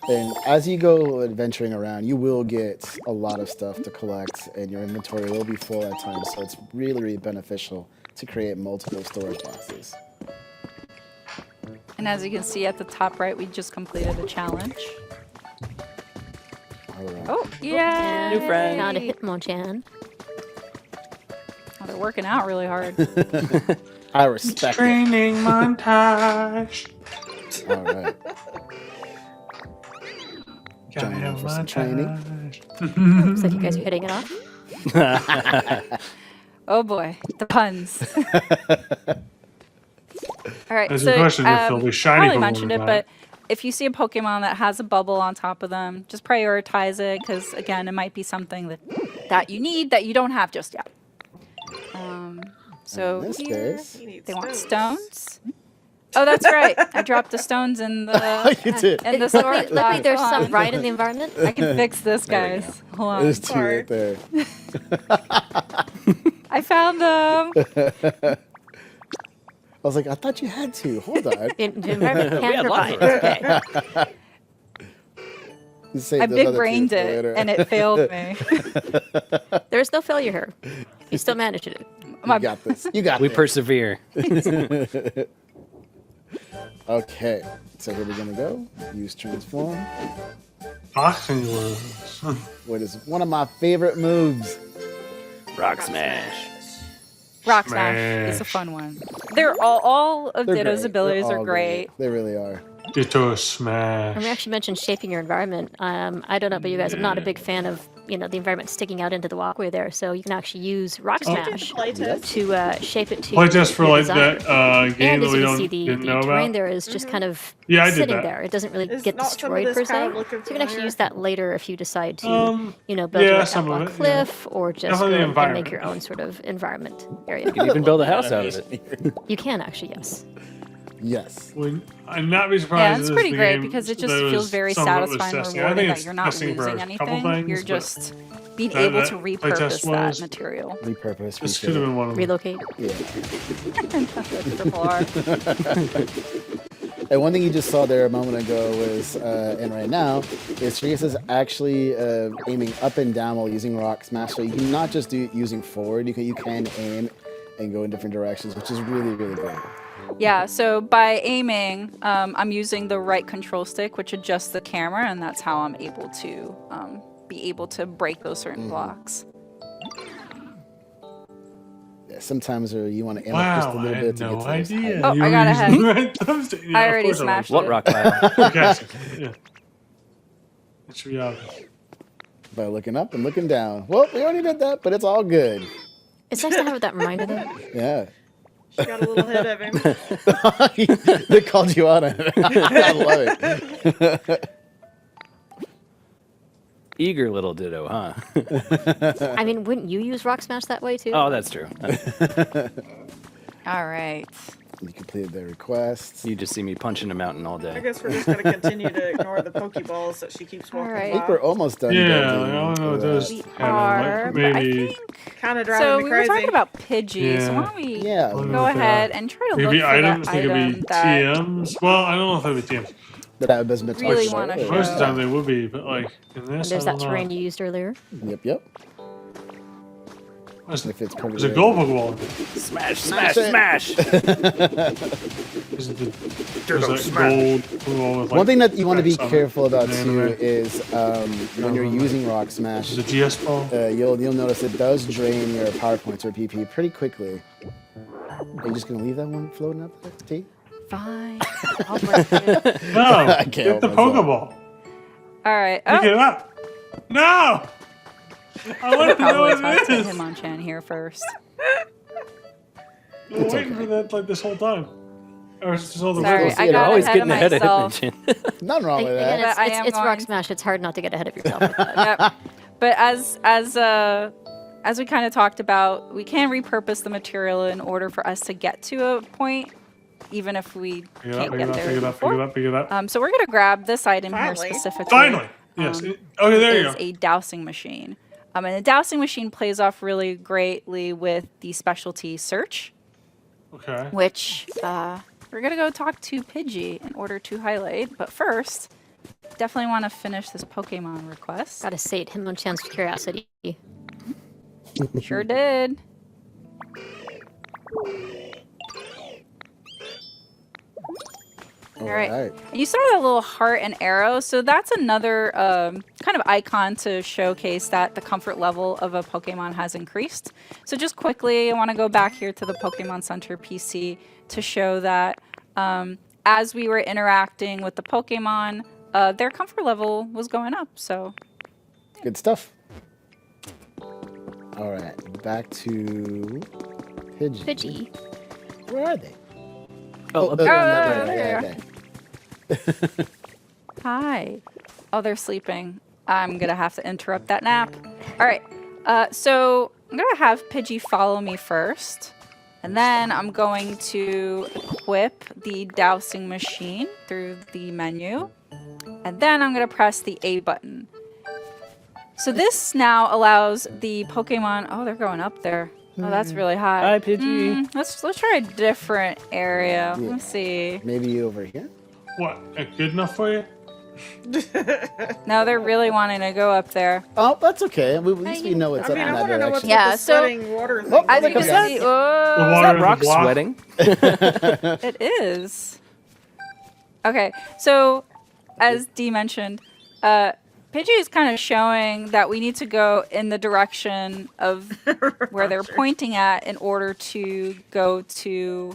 And as you go adventuring around, you will get a lot of stuff to collect, and your inventory will be full at times. So it's really, really beneficial to create multiple storage boxes. And as you can see at the top right, we just completed a challenge. All right. Oh, yeah. New friend. Found a Hitmonchan. Oh, they're working out really hard. I respect it. Training montage. All right. Gotta Join in have for some training. Looks like you guys are hitting it off. Oh boy, the puns. All right, There's so a question if they'll be shiny probably Pokemon mentioned or it, not. but if you see a Pokemon that has a bubble on top of them, just prioritize it because again, it might be something that you need that you don't have just yet. So In this here case- they want stones. Oh, that's right. I dropped the stones in the You did. in the storage Luckily, box. there's Hold some on. right in the environment. I can fix this, There we guys. Hold on. There's two right there. I found them. I was like, I thought you had to. Hold on. The environment can had lots provide. of It's okay. You saved I those big other two brained for it later. and it failed me. There's no failure here. You still managed it. You got this. You got We this. persevere. Okay, so here we're gonna go. Use transform. Boxing gloves. What is one of my favorite moves? Rock smash. Rock Smash is a Smash. fun one. They're all of They're Ditto's great. abilities They're are all great. They really are. Ditto And smash. we actually mentioned shaping your environment. I don't know about you guys. I'm not a big fan of the environment sticking out into the walkway there. So you can actually use Rock Smash to shape it to Playtest for your like desire. that game And that as we you can see, didn't the know terrain about. there is just kind of Yeah, I did sitting that. there. It doesn't really Is get not some of destroyed this per kind se. of looking So you can actually familiar? use that later if you decide to, build yeah, your some outlaw of it, cliff or just Definitely the go and make environment. your own sort of environment area. You can even build a house out of it. You can actually, yes. Yes. I'd not be surprised. Yeah, if it's this pretty the great game because it just that was- feels very some of it was satisfying and testing. I rewarding think that it's you're not testing for losing a couple anything. things, You're but just being that- able that to playtest repurpose that was- material. Repurpose. This could have been one of them. Relocate. Yeah. Triple R. And one thing you just saw there a moment ago was, and right now, is Treehouse is actually aiming up and down while using Rock Smash. So you can not just do it using forward, you can aim and go in different directions, which is really, really great. Yeah, so by aiming, I'm using the right control stick, which adjusts the camera, and that's how I'm able to be able to break those certain blocks. Yeah, sometimes you want to aim up just a Wow, I little had bit to no get to this idea. height. Oh, You I were got using ahead. the right thumbstick. Yeah, I of already course smashed What it. rock tile? Gotcha. Yeah. It should be obvious. By looking up and looking down. Well, we already did that, but it's all good. It's nice to have that reminder though. Yeah. She got a little ahead of him. They called you out on it. I love it. Eager little ditto, huh? I mean, wouldn't you use Rock Smash that way too? Oh, that's true. All right. You completed the requests. You just see me punching a mountain all I day. guess we're just going to continue to ignore the Pokeballs that she keeps walking Alright. I think by. we're almost done. Yeah, building I don't know what those We kind are, of but like I maybe. think... Kind of driving So me we crazy. were talking about Pidgey, so Yeah. why don't we Yeah. go ahead and try to They look could be for items. that They could item be that TMs. Well, I don't know if they would be TMs. That doesn't make Really sense. wanna show- Most of the time they would be, but like in And this, there's I that don't terrain know. you used earlier. Yep. There's If it's part of a the- gold Pokeball. Smash, Smash smash, it. smash! There's that gold Pokeball with like. One thing that you want to be cracks on it. careful about And too anime. is when you're using Rock Smash, The GS ball. you'll notice it does drain your power points or PP pretty quickly. Are you just gonna leave that one floating up there, T? Fine. I'll break it. No, I can't get help the myself. Pokeball. All right. Pick Oh, it up. No. I want to know probably what talk it to is. Hitmonchan here first. I've been waiting for that like this whole time. Or it's just all the Sorry, riddles. I You're got always ahead of getting ahead of myself. Hitmonchan. Nothing wrong with Again, that. But I it's, am it's Rock going- Smash. It's hard not to get ahead of yourself. With that. Yep. But as we kind of talked about, we can repurpose the material in order for us to get to a point, even if we Pick it can't up, get pick there. it up, pick it up, pick before. it up, pick it up. So we're gonna grab this item Finally. here specifically. Finally. Yes. Okay, there you Is go. a dowsing machine. And the dowsing machine plays off really greatly with the specialty search, Okay. which we're gonna go talk to Pidgey in order to highlight. But first, definitely want to finish this Pokemon request. Gotta sate Hitmonchan's curiosity. Sure did. All right. And you saw that little heart and arrow. So that's another kind of icon to showcase that the comfort level of a Pokemon has increased. So just quickly, I want to go back here to the Pokemon Center PC to show that as we were interacting with the Pokemon, their comfort level was going up. So Good stuff. All right, back to Pidgey. Pidgey. Where are they? Oh, up there. there, there. okay. hi. Oh, they're sleeping. I'm going to have to interrupt that nap. All right. So I'm going to have Pidgey follow me first. And then I'm going to equip the dowsing machine through the menu. And then I'm going to press the A button. So this now allows the Pokemon... Oh, they're going up there. Oh, that's really high. Hi, Pidgey. Let's try a different area. Let me see. Maybe over here? What? Good enough for you? No, they're really wanting to go up there. Oh, that's okay. At least we know it's I up mean, in I that want to know what's direction. Yeah, with the so- sweating water thing. Oh, As you look can at see, The oh, water in the Rock block. sweating. it is. Okay, so as Dee mentioned, Pidgey is kind of showing that we need to go in the direction of where they're pointing at in order to go to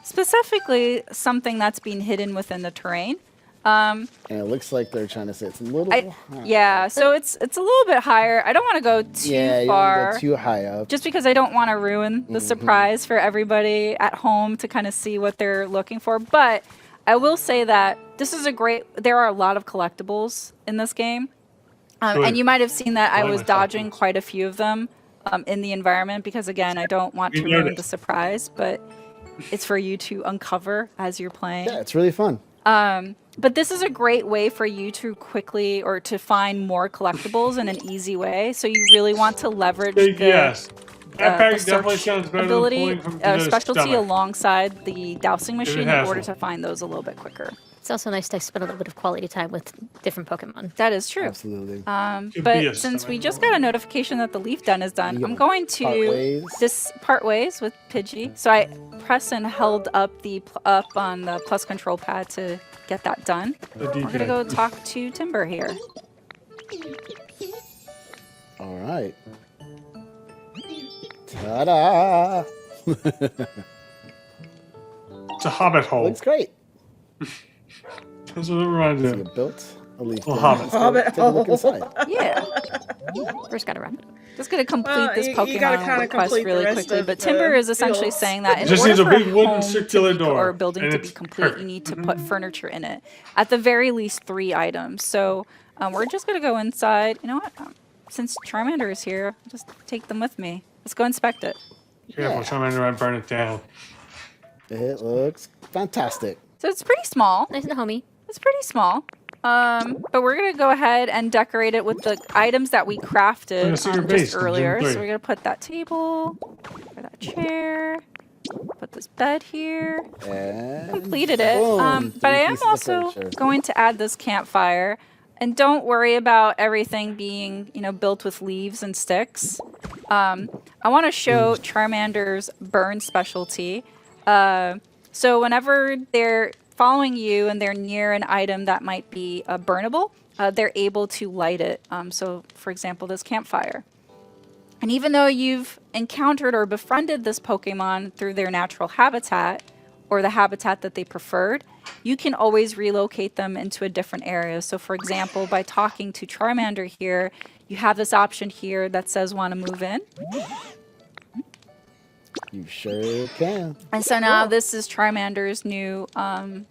specifically something that's being hidden within the terrain. And it looks like they're trying to say it's a little high. Yeah, so it's a little bit higher. I don't want to go too you far. don't go too high up. Just because I don't want to ruin the surprise for everybody at home to kind of see what they're looking for. But I will say that this is there are a lot of collectibles in this game. And you might have seen that I was dodging quite a few of them in the environment because, again, I don't want to ruin the surprise, but it's for you to uncover as you're playing. Yeah, it's really fun. But this is a great way for you to quickly or to find more collectibles in an easy way. So you really want to leverage the search ability specialty alongside the dowsing machine in order to find those a little bit quicker. It's also nice to spend a little bit of quality time with different Pokemon. That is true. Absolutely. But since we just got a notification that the leaf den is done, I'm going to part ways with Pidgey. So I pressed and held up on the plus control pad to get that done. We're gonna go talk to Timber here. All right. Ta-da! It's a hobbit hole. Looks great. That's what it reminds me So you of. built a leaf. Hobbit Take a look inside. Yeah. First gotta run. Just gonna complete this you gotta Pokemon kinda request complete the really rest quickly. of But the Timber is essentially fields. saying that in Just order needs a for big wooden home circular to be, door, or building and to be it's complete, perfect. you need to put furniture in it. At the very least, 3 items. So we're just gonna go inside. You know what? Since Charmander is here, just take them with me. Let's go inspect it. Careful, Charmander might burn it down. It looks fantastic. So it's pretty small. Nice and homey. It's pretty small. But we're gonna go ahead and decorate it with the items that we crafted just earlier. So we're gonna put that table, or that chair, put this bed here. And Completed it. boom, But I 3 am pieces of also furniture. going to add this campfire. And don't worry about everything being, built with leaves and sticks. I want to show Charmander's burn specialty. So whenever they're following you and they're near an item that might be burnable, they're able to light it. So, for example, this campfire. And even though you've encountered or befriended this Pokemon through their natural habitat, or the habitat that they preferred, you can always relocate them into a different area. So, for example, by talking to Charmander here, you have this option here that says want to move in. You sure can. And so now this is Charmander's new Home.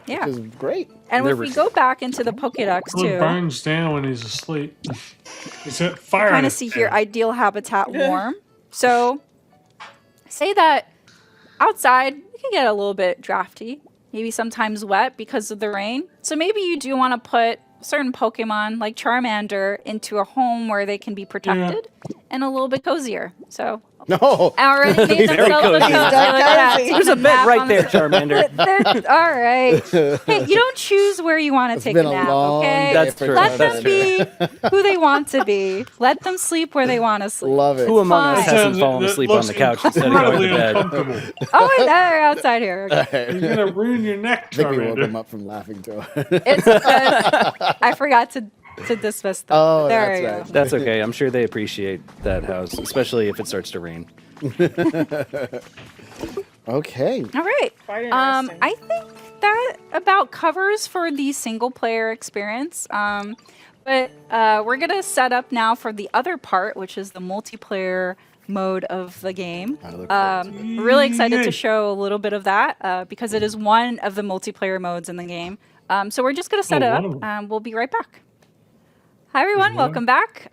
Yeah. Which is great. And if we go back into the Pokédex Well, it too, burns down when he's asleep. He set fire. kind of see here ideal habitat warm. So say that outside it can get a little bit drafty, maybe sometimes wet because of the rain. So maybe you do want to put certain Pokemon like Charmander into a home where they can be protected and a little bit cozier. So No. I already made them Very feel a little cozy. bit cozy. Look at that. There's a bed right there, Charmander. All right. Hey, you don't choose where you want to take been a a nap, long okay? day That's for true. Let That's them true. be who they want to be. Let them sleep where they want to sleep. Love it. Who among us Fine. hasn't fallen That asleep on looks the couch instead of going incredibly to bed? uncomfortable. Oh, wait, they're outside here. Okay. You're gonna ruin your neck, I think we woke him Charmander. up from laughing too. It's because I forgot to dismiss them. Oh, there that's you right. go. That's okay. I'm sure they appreciate that house, especially if it starts to rain. Okay. All right. Quite interesting. I think that about covers for the single player experience. But we're going to set up now for the other part, which is the multiplayer mode of the game. I look forward to it. We're really excited to show a little bit of that because it is one of the multiplayer modes in the game. So we're just going to set it up. We'll be right back. Hi everyone, welcome back.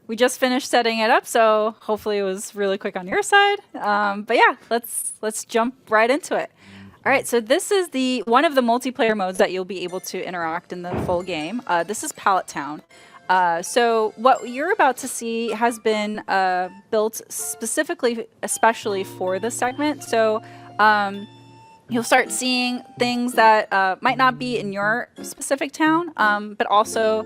We just finished setting it up, so hopefully it was really quick on your side. But yeah, let's jump right into it. All right, so this is one of the multiplayer modes that you'll be able to interact in the full game. This is Pallet Town. So what you're about to see has been built specifically, especially for this segment. So you'll start seeing things that might not be in your specific town, but also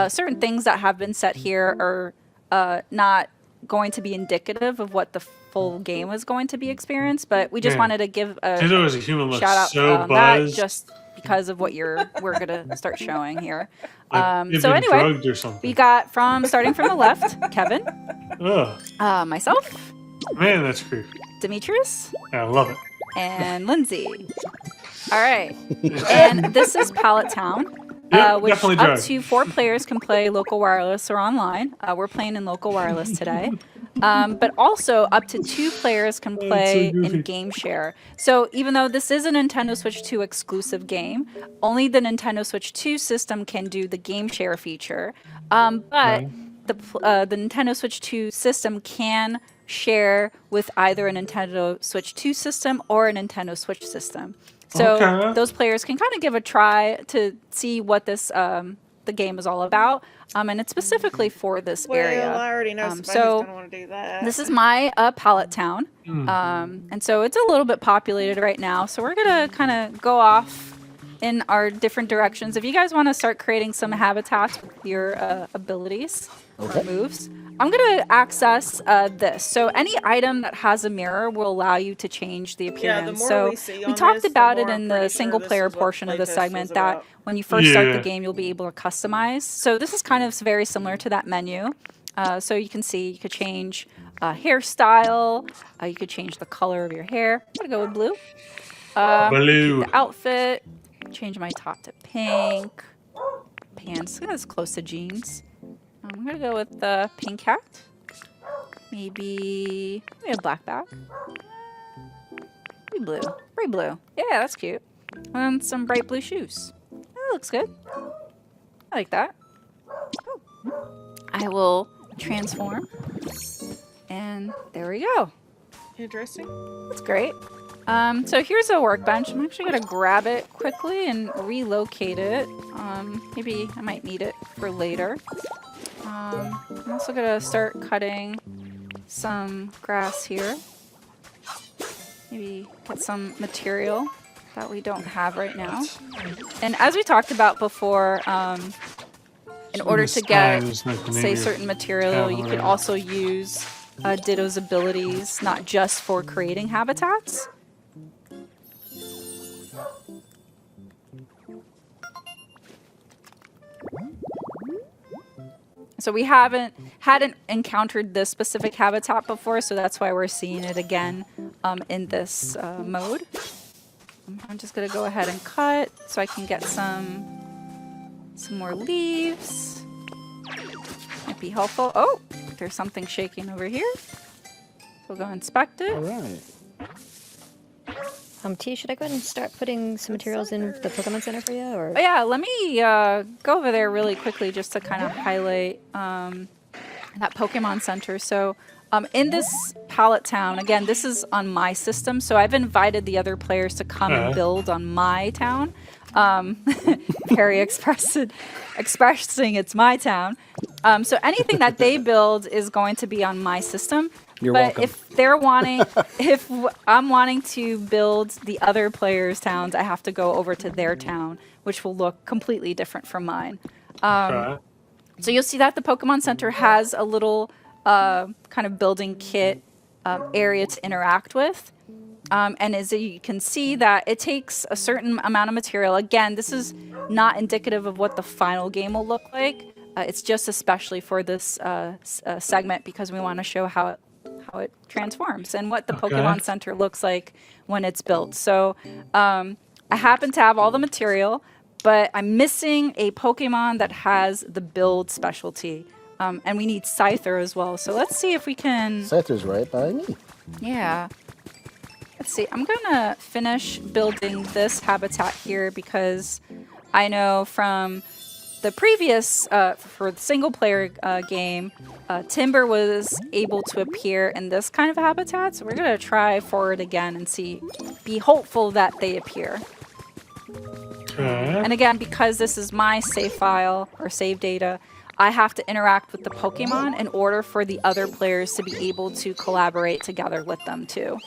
certain things that have been set here are not going to be indicative of what the full game is going to be experienced. But we just wanted to give a Ditto as a human looks shout out so on that buzzed. just because of what we're gonna start showing here. Like you've So been anyway, drugged or something. we got starting from the left, Kevin, Ugh, myself, man, that's creepy. Demetrius, I love it. and Lindsay. All right. And this is Pallet Town, which definitely up drug. to 4 players can play local wireless or online. We're playing in local wireless today. But also up to 2 players can play in game share. So even though this is a Nintendo Switch 2 exclusive game, only the Nintendo Switch 2 system can do the game share feature. But the Nintendo Switch 2 system can share with either a Nintendo Switch 2 system or a Nintendo Switch system. So those players can kind of give a try to see what this the game is all about. And it's specifically for this area. Well, I already know somebody's so gonna want to do that. this is my Pallet Town. And so it's a little bit populated right now. So we're going to kind of go off in our different directions. If you guys want to start creating some habitats with your abilities or moves, I'm going to access this. So any item that has a mirror will allow you to change the appearance. more So we we talked this, about the it more in I'm the pretty single sure player this is what portion of the playtest segment was that about. when you first start the game, you'll be able to customize. So this is kind of very similar to that menu. So you can see you could change hairstyle. You could change the color of your hair. I'm going to go with blue. Blue. The outfit. Change my top to pink. Pants. That's close to jeans. I'm going to go with the pink hat. Maybe a black bag. Maybe blue. Very blue. Yeah, that's cute. And some bright blue shoes. That looks good. I like that. I will transform. And there we go. Interesting. That's great. So here's a workbench. I'm actually going to grab it quickly and relocate it. Maybe I might need it for later. I'm also going to start cutting some grass here. Maybe get some material that we don't have right now. And as we talked about before, in order to get, say, certain material, you could also use Ditto's abilities, not just for creating habitats. So we hadn't encountered this specific habitat before, so that's why we're seeing it again in this mode. I'm just gonna go ahead and cut so I can get some more leaves. Might be helpful. Oh, there's something shaking over here. We'll go inspect it. All right. T, should I go ahead and start putting some materials in the Pokemon Center for you? Or? Oh, yeah, let me go over there really quickly just to kind of highlight that Pokemon Center. So in this Pallet Town, again, this is on my system, so I've invited the other players to come and build on my town. Very expressing it's my town. So anything that they build is going to be on my system. You're but welcome. if I'm wanting to build the other players' towns, I have to go over to their town, which will look completely different from mine. So you'll see that the Pokemon Center has a little kind of building kit area to interact with. And as you can see that it takes a certain amount of material. Again, this is not indicative of what the final game will look like. It's just especially for this segment because we want to show how it transforms and what the Pokemon Center looks like when it's built. So I happen to have all the material, but I'm missing a Pokemon that has the build specialty. And we need Scyther as well. So let's see if we can... Scyther's right by me. Yeah. Let's see. I'm going to finish building this habitat here because I know from the previous, for the single player game, Timber was able to appear in this kind of habitat. So we're going to try for it again and be hopeful that they appear. And again, because this is my save file or save data, I have to interact with the Pokemon in order for the other players to be able to collaborate together with them too.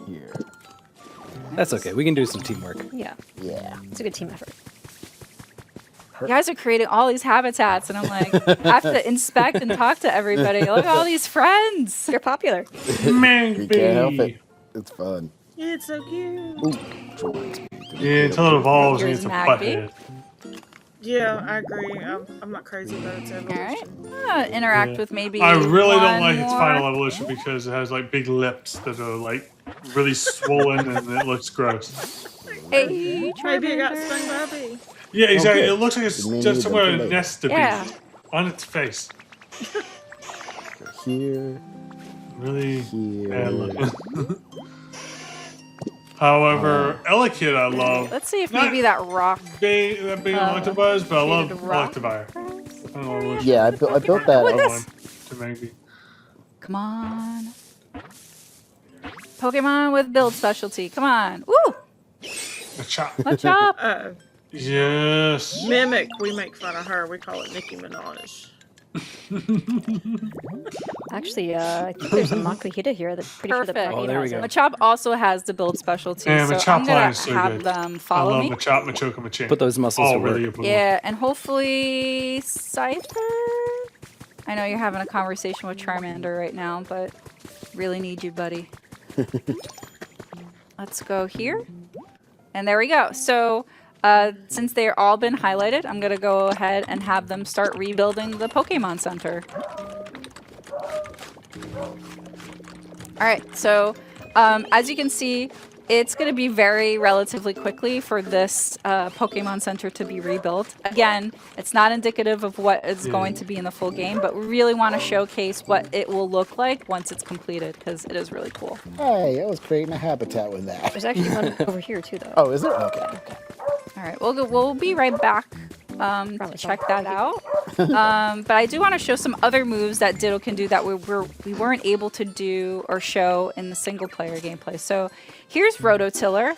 Here. That's okay. We can do some teamwork. Yeah. Yeah. It's a good team effort. You guys are creating all these habitats, and I'm like, I have to inspect and talk to everybody. Look at all these friends. You're popular. You can't help it. It's fun. It's so cute. Ooh. Yeah, until it evolves and Here's it's a Magby. butthead. Yeah, I agree. I'm not crazy about its All evolution. right. Interact Yeah. with maybe. I really don't one like its more. final evolution because it has like big lips that are like really swollen and it looks gross. Hey, Maybe it got Charmander. stung by a bee. Yeah, exactly. good. It looks like We it's may just need them somewhere for a later. nest of Yeah. bees on its face. Go here. Really Here. bad looking. However, Elekid I love. Let's see if Not maybe that rock. that being Electabuzz, but I love shaded rock. Electivire. Yeah, I built that. What up. this? To maybe. Come on. Pokemon with build specialty. Come on. Woo! A chop. Let's chop. Yes. Mimic, we make fun of her. We call it Nicki Minaj. Actually, I think there's a Makuhita here that's pretty Perfect. sure the Oh, there we go. Machop also has the build specialty, Yeah, so Machop I'm gonna line is so have good. them I follow love me. Machop, Machoke, Machamp. Put those muscles to work. Really approved. Yeah, and hopefully Cypher. I know you're having a conversation with Charmander right now, but really need you, buddy. Let's go here. And there we go. So since they're all been highlighted, I'm going to go ahead and have them start rebuilding the Pokemon Center. All right, so as you can see, it's going to be very relatively quickly for this Pokemon Center to be rebuilt. Again, it's not indicative of what is going to be in the full game, but we really want to showcase what it will look like once it's completed, because it is really cool. Hey, I was creating a habitat with that. There's actually one over here too, though. Oh, is there? Okay. All right, we'll be right back to check that out. But I do want to show some other moves that Ditto can do that we weren't able to do or show in the single player gameplay. So here's Rototiller.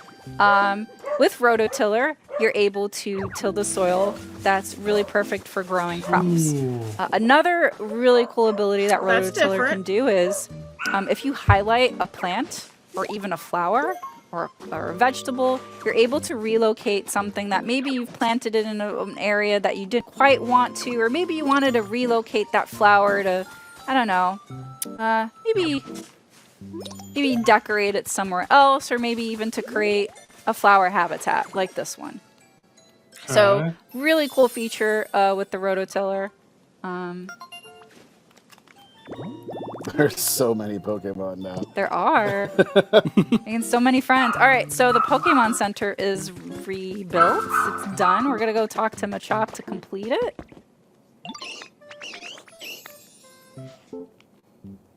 With Rototiller, you're able to till the soil. That's really perfect for growing crops. Another really cool ability that That's Rototiller different. can do is if you highlight a plant or even a flower, or a vegetable, you're able to relocate something that maybe you've planted it in an area that you didn't quite want to, or maybe you wanted to relocate that flower to, I don't know, maybe decorate it somewhere else, or maybe even to create a flower habitat like this one. So really cool feature with the Rototiller. There's so many Pokemon now. There are. And so many friends. All right, so the Pokemon Center is rebuilt. It's done. We're going to go talk to Machop to complete it.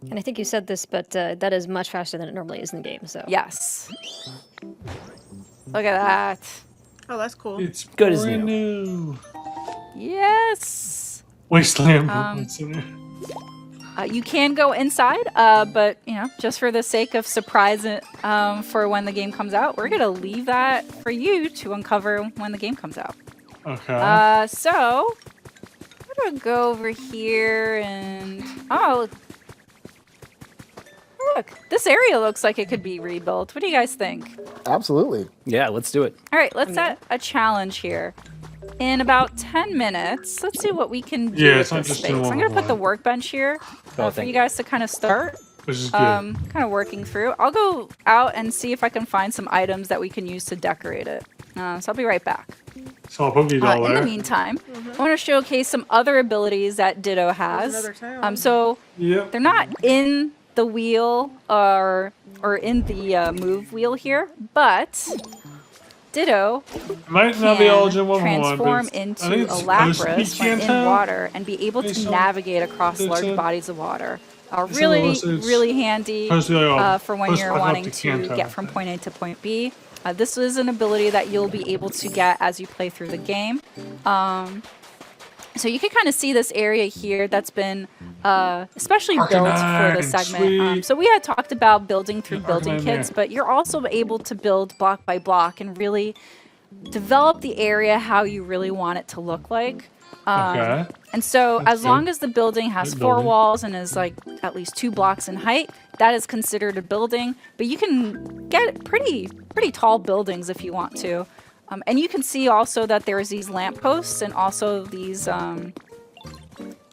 And I think you said this, but that is much faster than it normally is in the game. So Yes. Look at that. Oh, that's cool. It's Good as brand new. new. Yes. Wasteland. You can go inside, but just for the sake of surprise for when the game comes out, we're gonna leave that for you to uncover when the game comes out. Okay. So I'm gonna go over here and look, this area looks like it could be rebuilt. What do you guys think? Absolutely. Yeah, let's do it. All right, let's set a challenge here. In about 10 minutes, let's see what we can do Yeah, with it's not this just space. in I'm going to put the one. workbench here for thank you you. guys to kind of start. Which is good. Kind of working through. I'll go out and see if I can find some items that we can use to decorate it. So I'll be right back. Saw a Pokédoll In there. the meantime, I want to showcase some other abilities that Ditto has. another town. So Yep. they're not in the wheel or in the move wheel here, but Ditto Might not be all can Gen 1 transform but I into think a it's supposed to be Lapras when in Kanto. water and be able They to saw- navigate across they large said- bodies of water. said Really, also it's really handy supposed to be like for when supposed you're to hook wanting to to Kanto, I get from think. point A to point B. This is an ability that you'll be able to get as you play through the game. So you can kind of see this area here that's been especially built for Arcanine, the segment. sweet. So we had talked about building through Yeah, building Arcanine kits, there. but you're also able to build block by block and really develop the area how you really want it to look like. Okay. And so That's as long good. as the building has Good 4 building. walls and is like at least 2 blocks in height, that is considered a building. But you can get pretty tall buildings if you want to. And you can see also that there's these lampposts and also these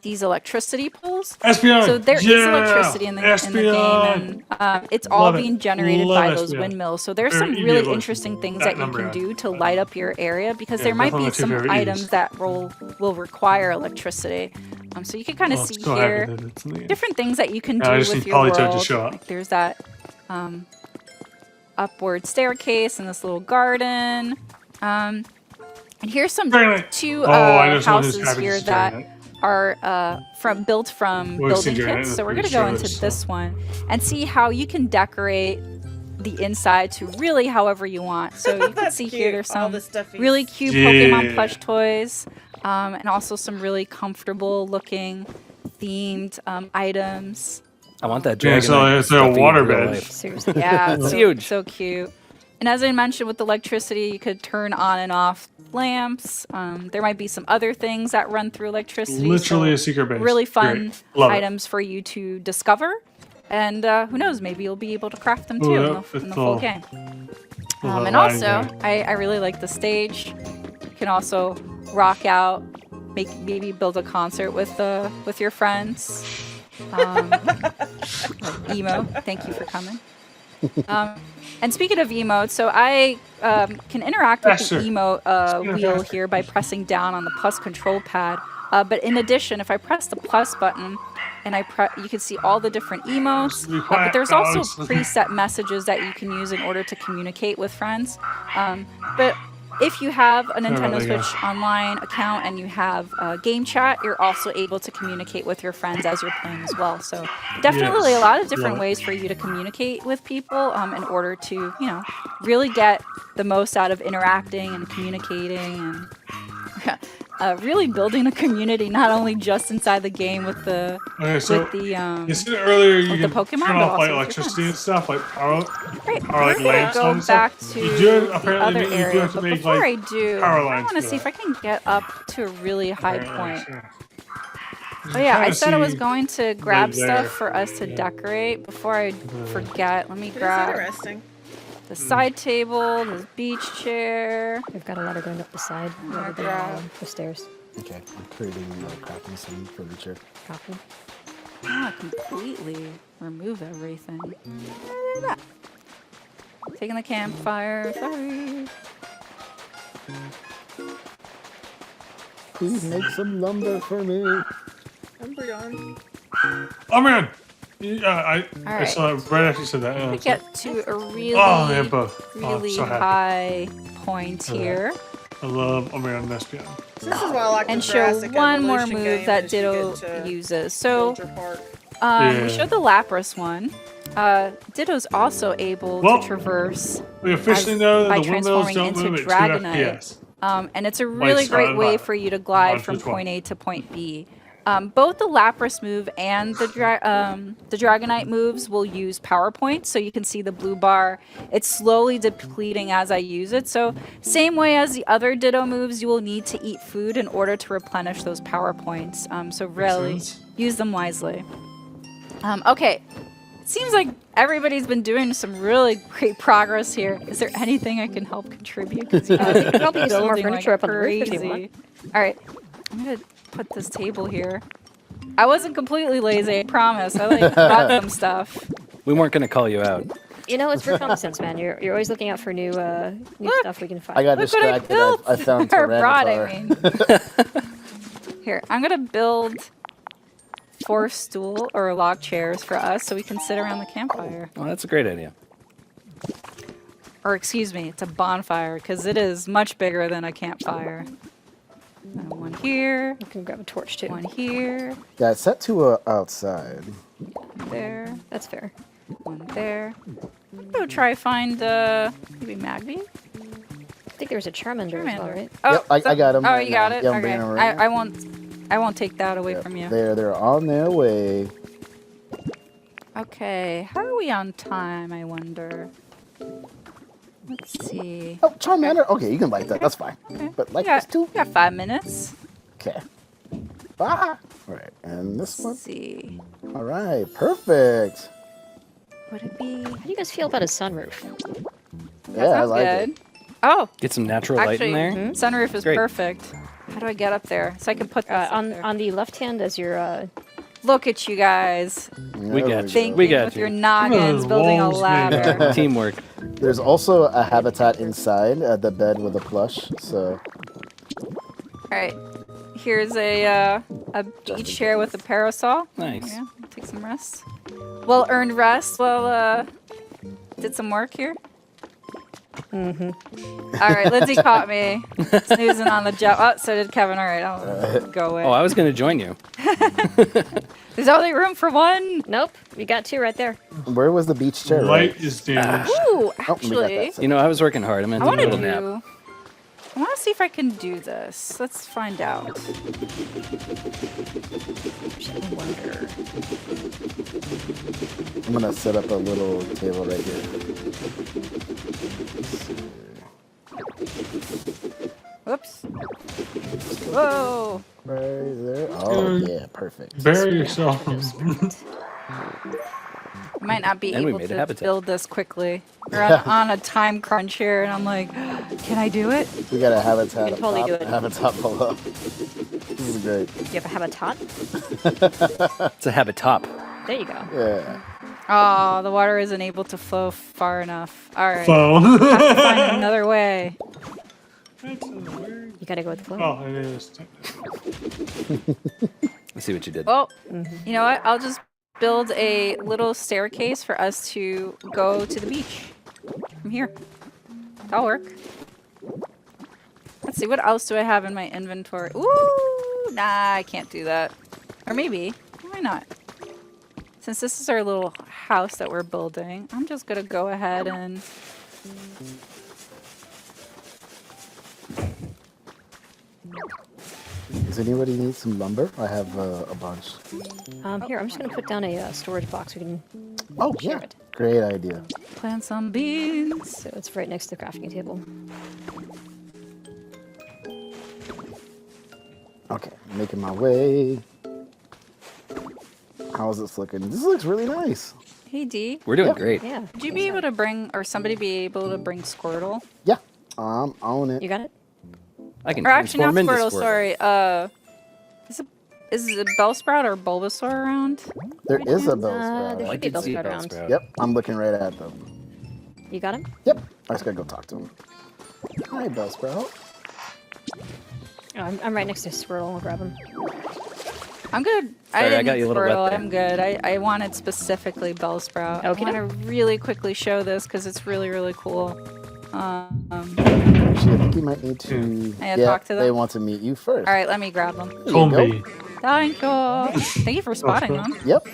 these electricity poles. Espeon. So there is electricity in the game, and it's all being generated by those windmills. So there's some really interesting things that you can do to light up your area, because there might be some items that will require electricity. So you can kind of see here different things that you can do with your world. Like there's that upward staircase and this little garden. And here's some two houses here that are built from building kits. So we're going to go into this one and see how you can decorate the inside to really however you want. So you can see here there's some really cute Pokemon plush toys, and also some really comfortable looking themed items. I want that dragon. Yeah, so it's a water bed. Seriously. Yeah, it's huge. So cute. And as I mentioned, with electricity, you could turn on and off lamps. There might be some other things that run through electricity. Literally a secret base. Really fun items for you to discover. And who knows, maybe you'll be able to craft them too in the full game. And also, I really like the stage. You can also rock out, maybe build a concert with your friends. Like Emo, thank you for coming. And speaking of emotes, so I can interact with the emote wheel here by pressing down on the plus control pad. But in addition, if I press the plus button, and you can see all the different emotes, but there's also preset messages that you can use in order to communicate with friends. But if you have a Nintendo Switch Online account and you have game chat, you're also able to communicate with your friends as you're playing as well. So definitely a lot of different ways for you to communicate with people in order to, really get the most out of interacting and communicating and really building a community, not only just inside the game with the you said earlier you can Pokemon, turn off like electricity and stuff, like power, like lamps on back stuff. to You do the apparently other you do area, have to but make before like I do, power I lines. want to see if I can get up to a really high point. Yeah. Oh yeah, I said I was going to grab stuff for us to decorate. Before I forget, let me grab the side table, this beach chair. We've got a ladder going up the side rather than the stairs. Okay, I'm creating crafting some furniture. Copy. I completely remove everything. Taking the campfire. Sorry. Please make some lumber for me. Lumber done. Oh man! I saw it right after you said that. We get to a really, high point here. I love Omega and Espeon. This is why I like and the show Jurassic one more Evolution move game that is you Ditto get to uses. So build your park. we showed the Lapras one. Ditto's also able to traverse we officially know that by the windmills transforming don't into move at 2 Dragonite. FPS. And it's a really great way for you to glide from point A to point B. Both the Lapras move and the Dragonite moves will use power points, so you can see the blue bar. It's slowly depleting as I use it. So same way as the other Ditto moves, you will need to eat food in order to replenish those power points. So really use them wisely. Okay, it seems like everybody's been doing some really great progress here. Is there anything I can help contribute? I'll be some more furniture up on the roof if you want. All right, I'm gonna put this table here. I wasn't completely lazy, I promise. I bought some stuff. We weren't going to call you out. It's for common sense, man. You're always looking out for new stuff we can find. I got distracted. I found Tyranitar. Here, I'm gonna build 4 stool or log chairs for us so we can sit around the campfire. Oh, that's a great idea. Or excuse me, it's a bonfire because it is much bigger than a campfire. And one here. You can grab a torch too. One here. Yeah, it's set to outside. One there. That's fair. One there. Go try find maybe Magby. I think there's a Charmander as well, right? Oh, yep, I got him. Oh, right you got now. it. Yeah, I'm okay. bringing him right I won't take that away from you. They're on their way. Okay, how are we on time? I wonder. Let's see. Oh, Charmander. Okay, you can like that. That's fine. Okay. But like this too. We got 5 minutes. Okay. Ah. All right, and this one. Let's see. All right, perfect. Would it be? How do you guys feel about a sunroof? Yeah, I like it. Oh, Get some natural light in there. Sunroof is Great. perfect. I How do I get up there? So I can put this on the left hand as your. Look at you guys. We got you. Thinking We got with you. your noggins, building a ladder. Teamwork. There's also a habitat inside the bed with a plush. So. All right. Here's a beach chair with a parasol. Nice. Yeah, take some rest. Well earned rest. Well, did some work here. All right, Lindsay caught me snoozing on the job. Oh, so did Kevin. All right, I'll go away. Oh, I was gonna join you. There's only room for one. Nope, we got 2 right there. Where was the beach chair? Light Right? is damaged. Ooh, Oh, we got actually, that. You know, I was working hard. I'm gonna I take a want to little nap. I want to see if I can do this. Let's find out. I wonder. I'm gonna set up a little table right here. Whoops. Whoa. Right there. Oh yeah, perfect. Bury yourself. I might not be And we able made a to habitat. build this quickly. We're on a time crunch here, and I'm like, can I do it? We got a habitat You up can totally top, do it. a habitat below. This is great. Do you have a habitat? It's a habitat. There you go. Yeah. Oh, the water isn't able to flow far enough. All right. Phone. Have to find another way. You gotta go with the flow. Oh, it is. Let's see what you did. Well, you know what? I'll just build a little staircase for us to go to the beach from here. That'll work. Let's see, what else do I have in my inventory? Ooh, nah, I can't do that. Or maybe, why not? Since this is our little house that we're building, I'm just gonna go ahead and... Does anybody need some lumber? I have a bunch. Here, I'm just gonna put down a storage box. We can Oh share yeah, it. great idea. Plant some beans. So it's right next to the crafting table. Okay, making my way. How's this looking? This looks really nice. Hey, D. We're doing Yep. great. Yeah. Would you be able to bring, or somebody be able to bring Squirtle? Yeah, own it. You got it? I can Or actually, not transform into Squirtle, sorry. Is it Bellsprout or Bulbasaur around? There is a bell there sprout. should be a can see Bellsprout around. Bellsprout. Yep, I'm looking right at them. You got him? Yep, I just gotta go talk to him. Hi, Bellsprout. Oh, I'm right next to Swirl. I'll grab him. I'm good. Sorry, I didn't got need you a little wet Squirtle. there. I'm good. I wanted specifically Bellsprout. Okay. I want to really quickly show this because it's really, really cool. Actually, I think you might need to. I gotta talk to them? They want to meet you first. All right, let me grab them. There you go. Combi. Thank you. Thank you for spotting them. Yep.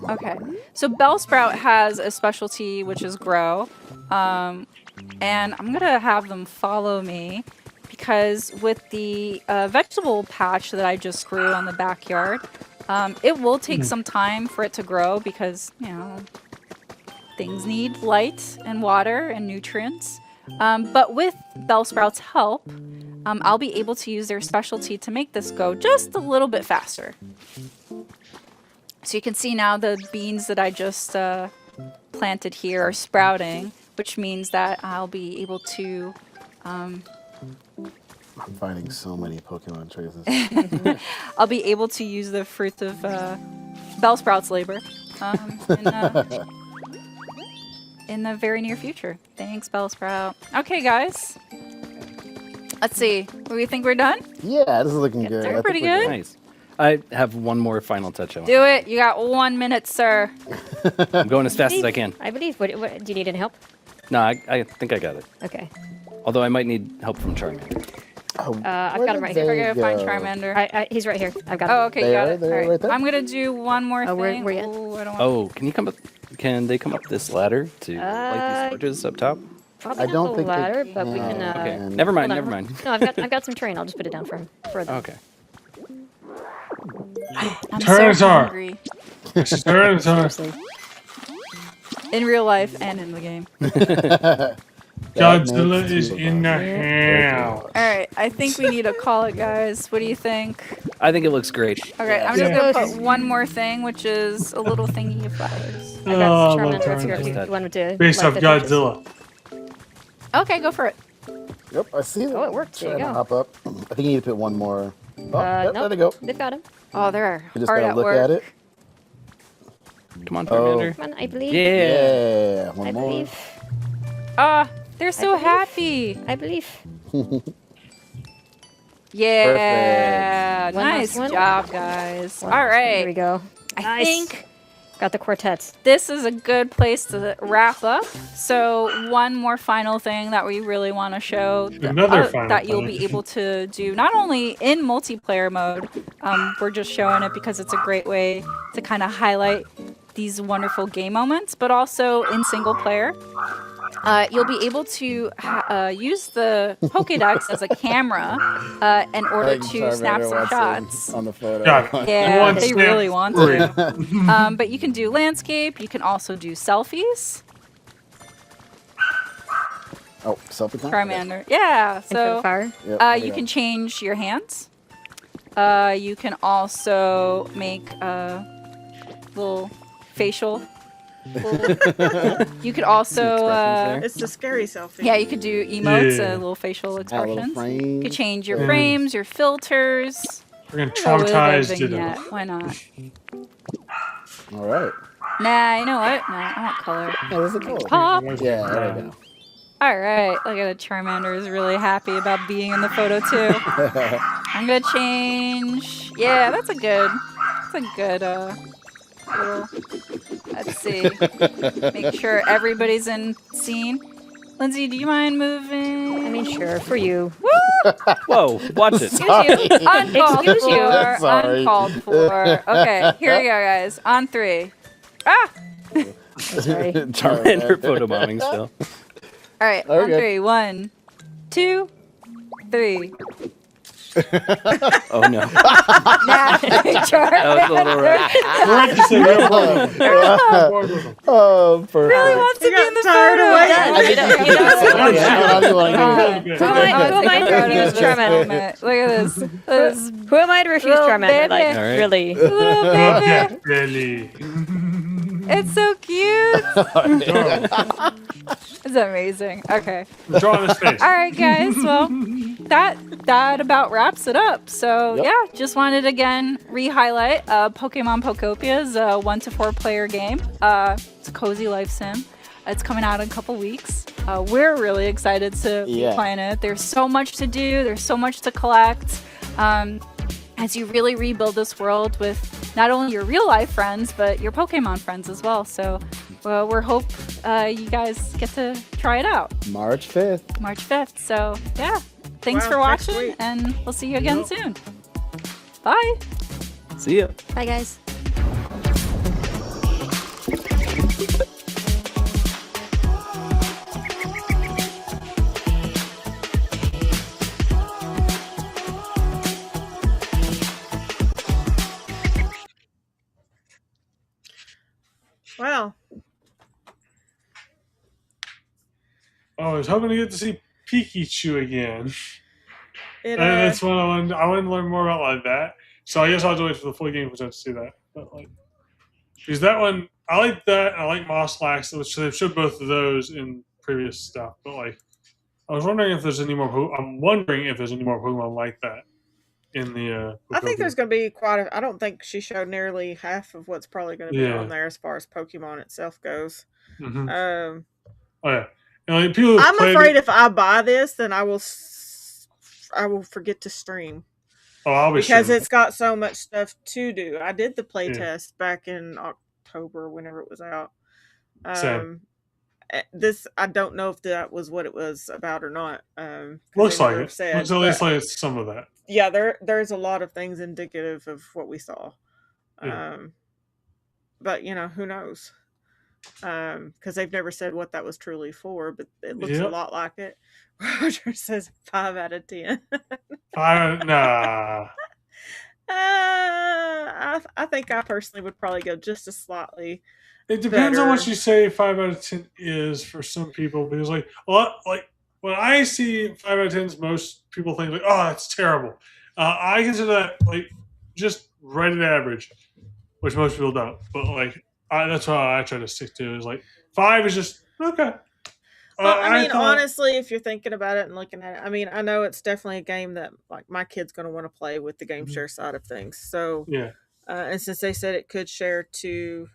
Okay, so Bellsprout has a specialty which is grow, and I'm gonna have them follow me because with the vegetable patch that I just grew on the backyard, it will take some time for it to grow because you know things need light and water and nutrients. But with Bellsprout's help, I'll be able to use their specialty to make this go just a little bit faster. So you can see now the beans that I just planted here are sprouting, which means that I'll be able to... I'm finding so many Pokemon traces. I'll be able to use the fruit of Bellsprout's labor in the very near future. Thanks, Bellsprout. Okay, guys. Let's see. Do we think we're done? Yeah, this is looking good. I think pretty we're good. Nice. I have one more final touch on. Do it. You got 1 minute, sir. I'm going as fast as I can. I believe. What, do you need any help? No, I think I got it. Okay. Although I might need help from Charmander. Oh, I've where got him did right here. they We're gonna find go? Charmander. He's right here. I've got Oh, him. okay, They got are? it. They're All right. right there? I'm gonna do one more Oh, thing. where you at? Ooh, I don't want... Oh, can they come up this ladder to light these torches up top? Probably I not don't the think they ladder, but we can. Okay. And- Never mind. hold on. Never mind. No, I've got some terrain. I'll just put it down for him. For them. Okay. I'm Tyranitar. so hungry. Tyranitar. Seriously. In real life and in the game. Godzilla makes is two of in the us. house. All right, I think we need to call it, guys. What do you think? I think it looks great. Okay, I'm just gonna put one more thing, which is a little thingy of flowers. I Oh, got I love Charmander if you Charmander. wanted to. Based light off the torches. Godzilla. Okay, go for it. Yep, I see that. Oh, it worked. There you Trying to go. hop up. I think you need to put one more. Oh, yep, Nope. there they go. They've got him. Oh, they're You just hard gotta at look work. at it. Come on, Oh. Charmander. Come on, I believe. Yeah, I one more. believe. They're so believe. happy. I believe. Yeah, Perfect. One nice last one. job, guys. One All last one. Here we right, go. I Nice. think Got the quartets. this is a good place to wrap up. So one more final thing that we really want to show Another final that you'll thing. be able to do not only in multiplayer mode, we're just showing it because it's a great way to kind of highlight these wonderful game moments, but also in single player. You'll be able to use the Pokédex as a camera in order to snap some shots. On the photo. Yeah, One they snap really want to. But you can do landscape. You can also do selfies. Oh, selfie time? Charmander. Yeah. In front of So fire. Yep, there you go. can change your hands. You can also make little facial. You could also It's the scary selfie. yeah, you could do emotes, Yeah. little facial Add little expressions. You frames. could change your Yeah. frames, your filters. We're gonna Go with traumatize everything Ditto. yet. Why not? All right. Nah, you know what? No, I want color. Yeah, this is cool. Pop. Yeah, there we go. All right, look at it. Charmander is really happy about being in the photo too. I'm gonna change. Yeah, that's a good little. Let's see. Make sure everybody's in scene. Lindsay, do you mind moving? I mean, sure, for you. Whoa, watch it. Excuse you. Uncalled Excuse you. for. Sorry. Uncalled for. Okay, here we go, guys. On 3. Ah! Sorry. Charmander photobombing still. All right, on Okay. 3. 1, 2, 3. Oh no. Nah, That was a little rough. Right to say real Oh, perfect. really wants to You be in got the tired of photo. waiting. Yeah, I'm like, Who am I to refuse Charmander? Look at this. This Who am I to refuse Little Charmander? Like, baby. All right. really? little Oh, baby. yeah, really. It's so cute. It's amazing. Okay. Draw his face. All right, guys. Well, that about wraps it up. So Yep. yeah, just wanted to again re-highlight Pokemon Pocopia's 1 to 4 player game. It's a cozy life sim. It's coming out in a couple weeks. We're really excited to be Yeah. playing it. There's so much to do. There's so much to collect. As you really rebuild this world with not only your real life friends, but your Pokemon friends as well. So we're hope you guys get to try it out March 5th. March 5th. So yeah, thanks Wow, for next watching week. and we'll see you again Yep. soon. Bye. See ya. Bye, guys. Wow. Oh, I was hoping to get to see Pikachu again. It, That's what I wanted. I wanted to learn more about like that. So I guess I'll have to wait for the full game to see that. But like, because that one, I like that. And I like Moslax, which they've showed both of those in previous stuff. But like, I was wondering if there's any more. I'm wondering if there's any more Pokemon like that in the. I think there's going to be quite a. I don't think she showed nearly half of what's probably going to be Yeah. on there as far as Pokemon itself goes. Mm-hmm. Um, Oh yeah. And like, people who've I'm played afraid it- if I buy this, then I will forget to stream Oh, I'll be because sure. it's got so much stuff to do. I did the play Yeah. test back in October, whenever it was out. Same. This I don't know if that was what it was about or not. 'Cause Looks they like never it. said, Looks at least but- like it's some of that. yeah, there's a lot of things indicative of what we saw. Yeah. But you know, who knows? Because they've never said what that was truly for, but it looks a Yep. lot like it. Roger says 5 out of 10. Nah. I think I personally would probably go just a slightly. It depends on what better. you say 5 out of 10 is for some people, because like a lot, like when I see 5 out of 10s, most people think like, oh, that's terrible. I consider that like just right at average, which most people don't. But like that's what I try to stick to is like 5 is just okay. I mean, honestly, if you're thinking about it and looking at it, I mean, I know it's definitely a game that like my kid's going to want to play with the game share side of things. So yeah, and since they said it could share to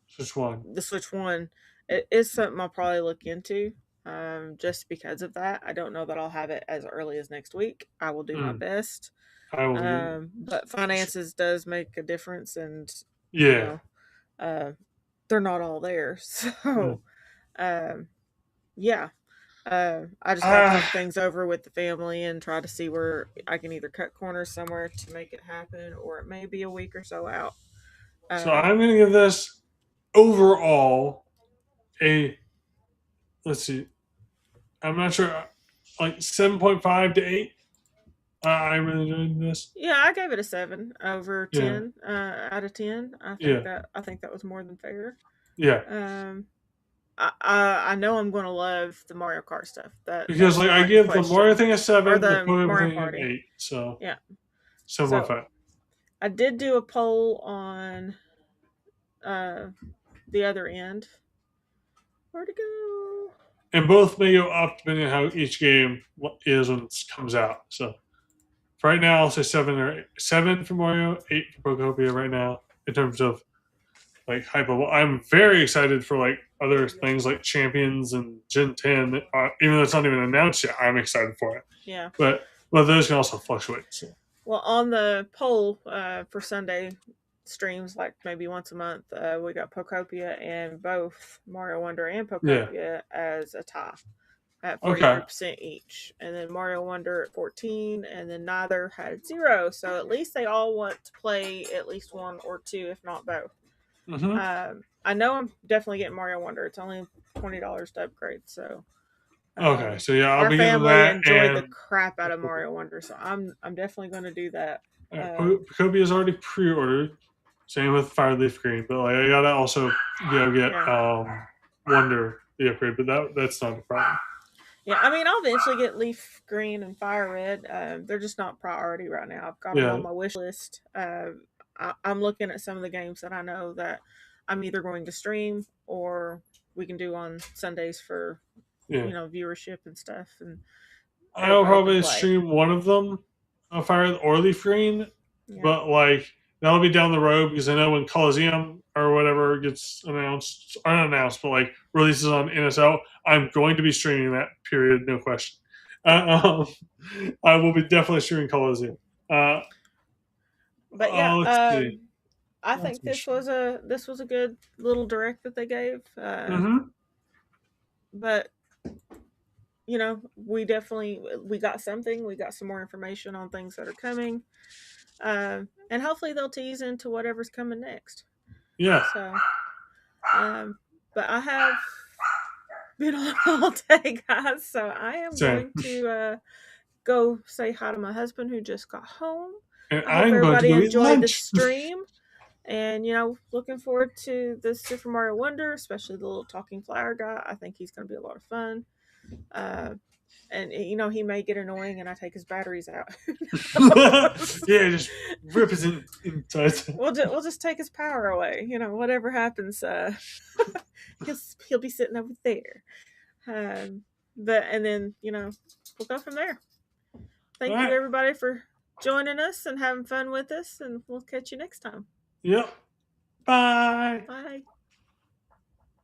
Switch One. the Switch One, it is something I'll probably look into. Just because of that, I don't know that I'll have it as early as next week. I will do my best. I will. But finances does make a difference, and Yeah. they're not all there. So, yeah. I just got to talk things over with the family and try to see where I can either cut corners somewhere to make it happen, or it may be a week or so out. So I'm going to give this overall a, let's see, I'm not sure, like 7.5 to 8. I really enjoyed this. Yeah, I gave it a 7 over 10 out of 10. I think that was more than fair. Yeah. I know I'm going to love the Mario Kart stuff. Because like I give the Mario thing a 7, the Mario Mario thing Party. an 8. So yeah, 7.5. I did do a poll on the other end. Where'd it go? And both may go up depending on how each game is when it comes out. So for right now, I'll say 7 for Mario, 8 for Pokopia right now in terms of like hype level. I'm very excited for like other things like Champions and Gen 10. Even though it's not even announced yet, I'm excited for it. Yeah. But those can also fluctuate. So. Well, on the poll for Sunday streams, like maybe once a month, we got Pokopia and both Mario Wonder and Pokopia as a tie at 43% each, and then Mario Wonder at 14%, and then neither had 0. So at least they all want to play at least one or two, if not both. I know I'm definitely getting Mario Wonder. It's only $20 to upgrade, so. Okay, so yeah, I'll our be getting family that. Enjoyed the crap out of Mario Wonder, so I'm definitely going to do that. Pokopia is already pre-ordered. Same with Fire Leaf Green, but like I gotta also get Wonder the upgrade, but that's not a problem. Yeah, I mean, I'll eventually get Leaf Green and Fire Red. They're just not priority right now. I've got them on my wish list. I'm looking at some of the games that I know that I'm either going to stream or we can do on Sundays for viewership and stuff. And I'll probably stream one of them, Fire or Leaf Green, but like that'll be down the road because I know when Coliseum or whatever gets unannounced, but like releases on NSL, I'm going to be streaming that. Period, no question. I will be definitely streaming Coliseum. But yeah, I think this was a good little direct that they gave. But we got something. We got some more information on things that are coming. And hopefully they'll tease into whatever's coming next. Yeah. So, but I have been on all day, guys. So I am going to go say hi to my husband who just got home. And I hope everybody enjoyed the stream. And looking forward to the Super Mario Wonder, especially the little talking flower guy. I think he's going to be a lot of fun. And he may get annoying and I take his batteries out. Yeah, just rip his inside. We'll just take his power away. Whatever happens, he'll be sitting over there. And then we'll go from there. Thank you everybody for joining us and having fun with us, and we'll catch you next time. Yep. Bye. Bye.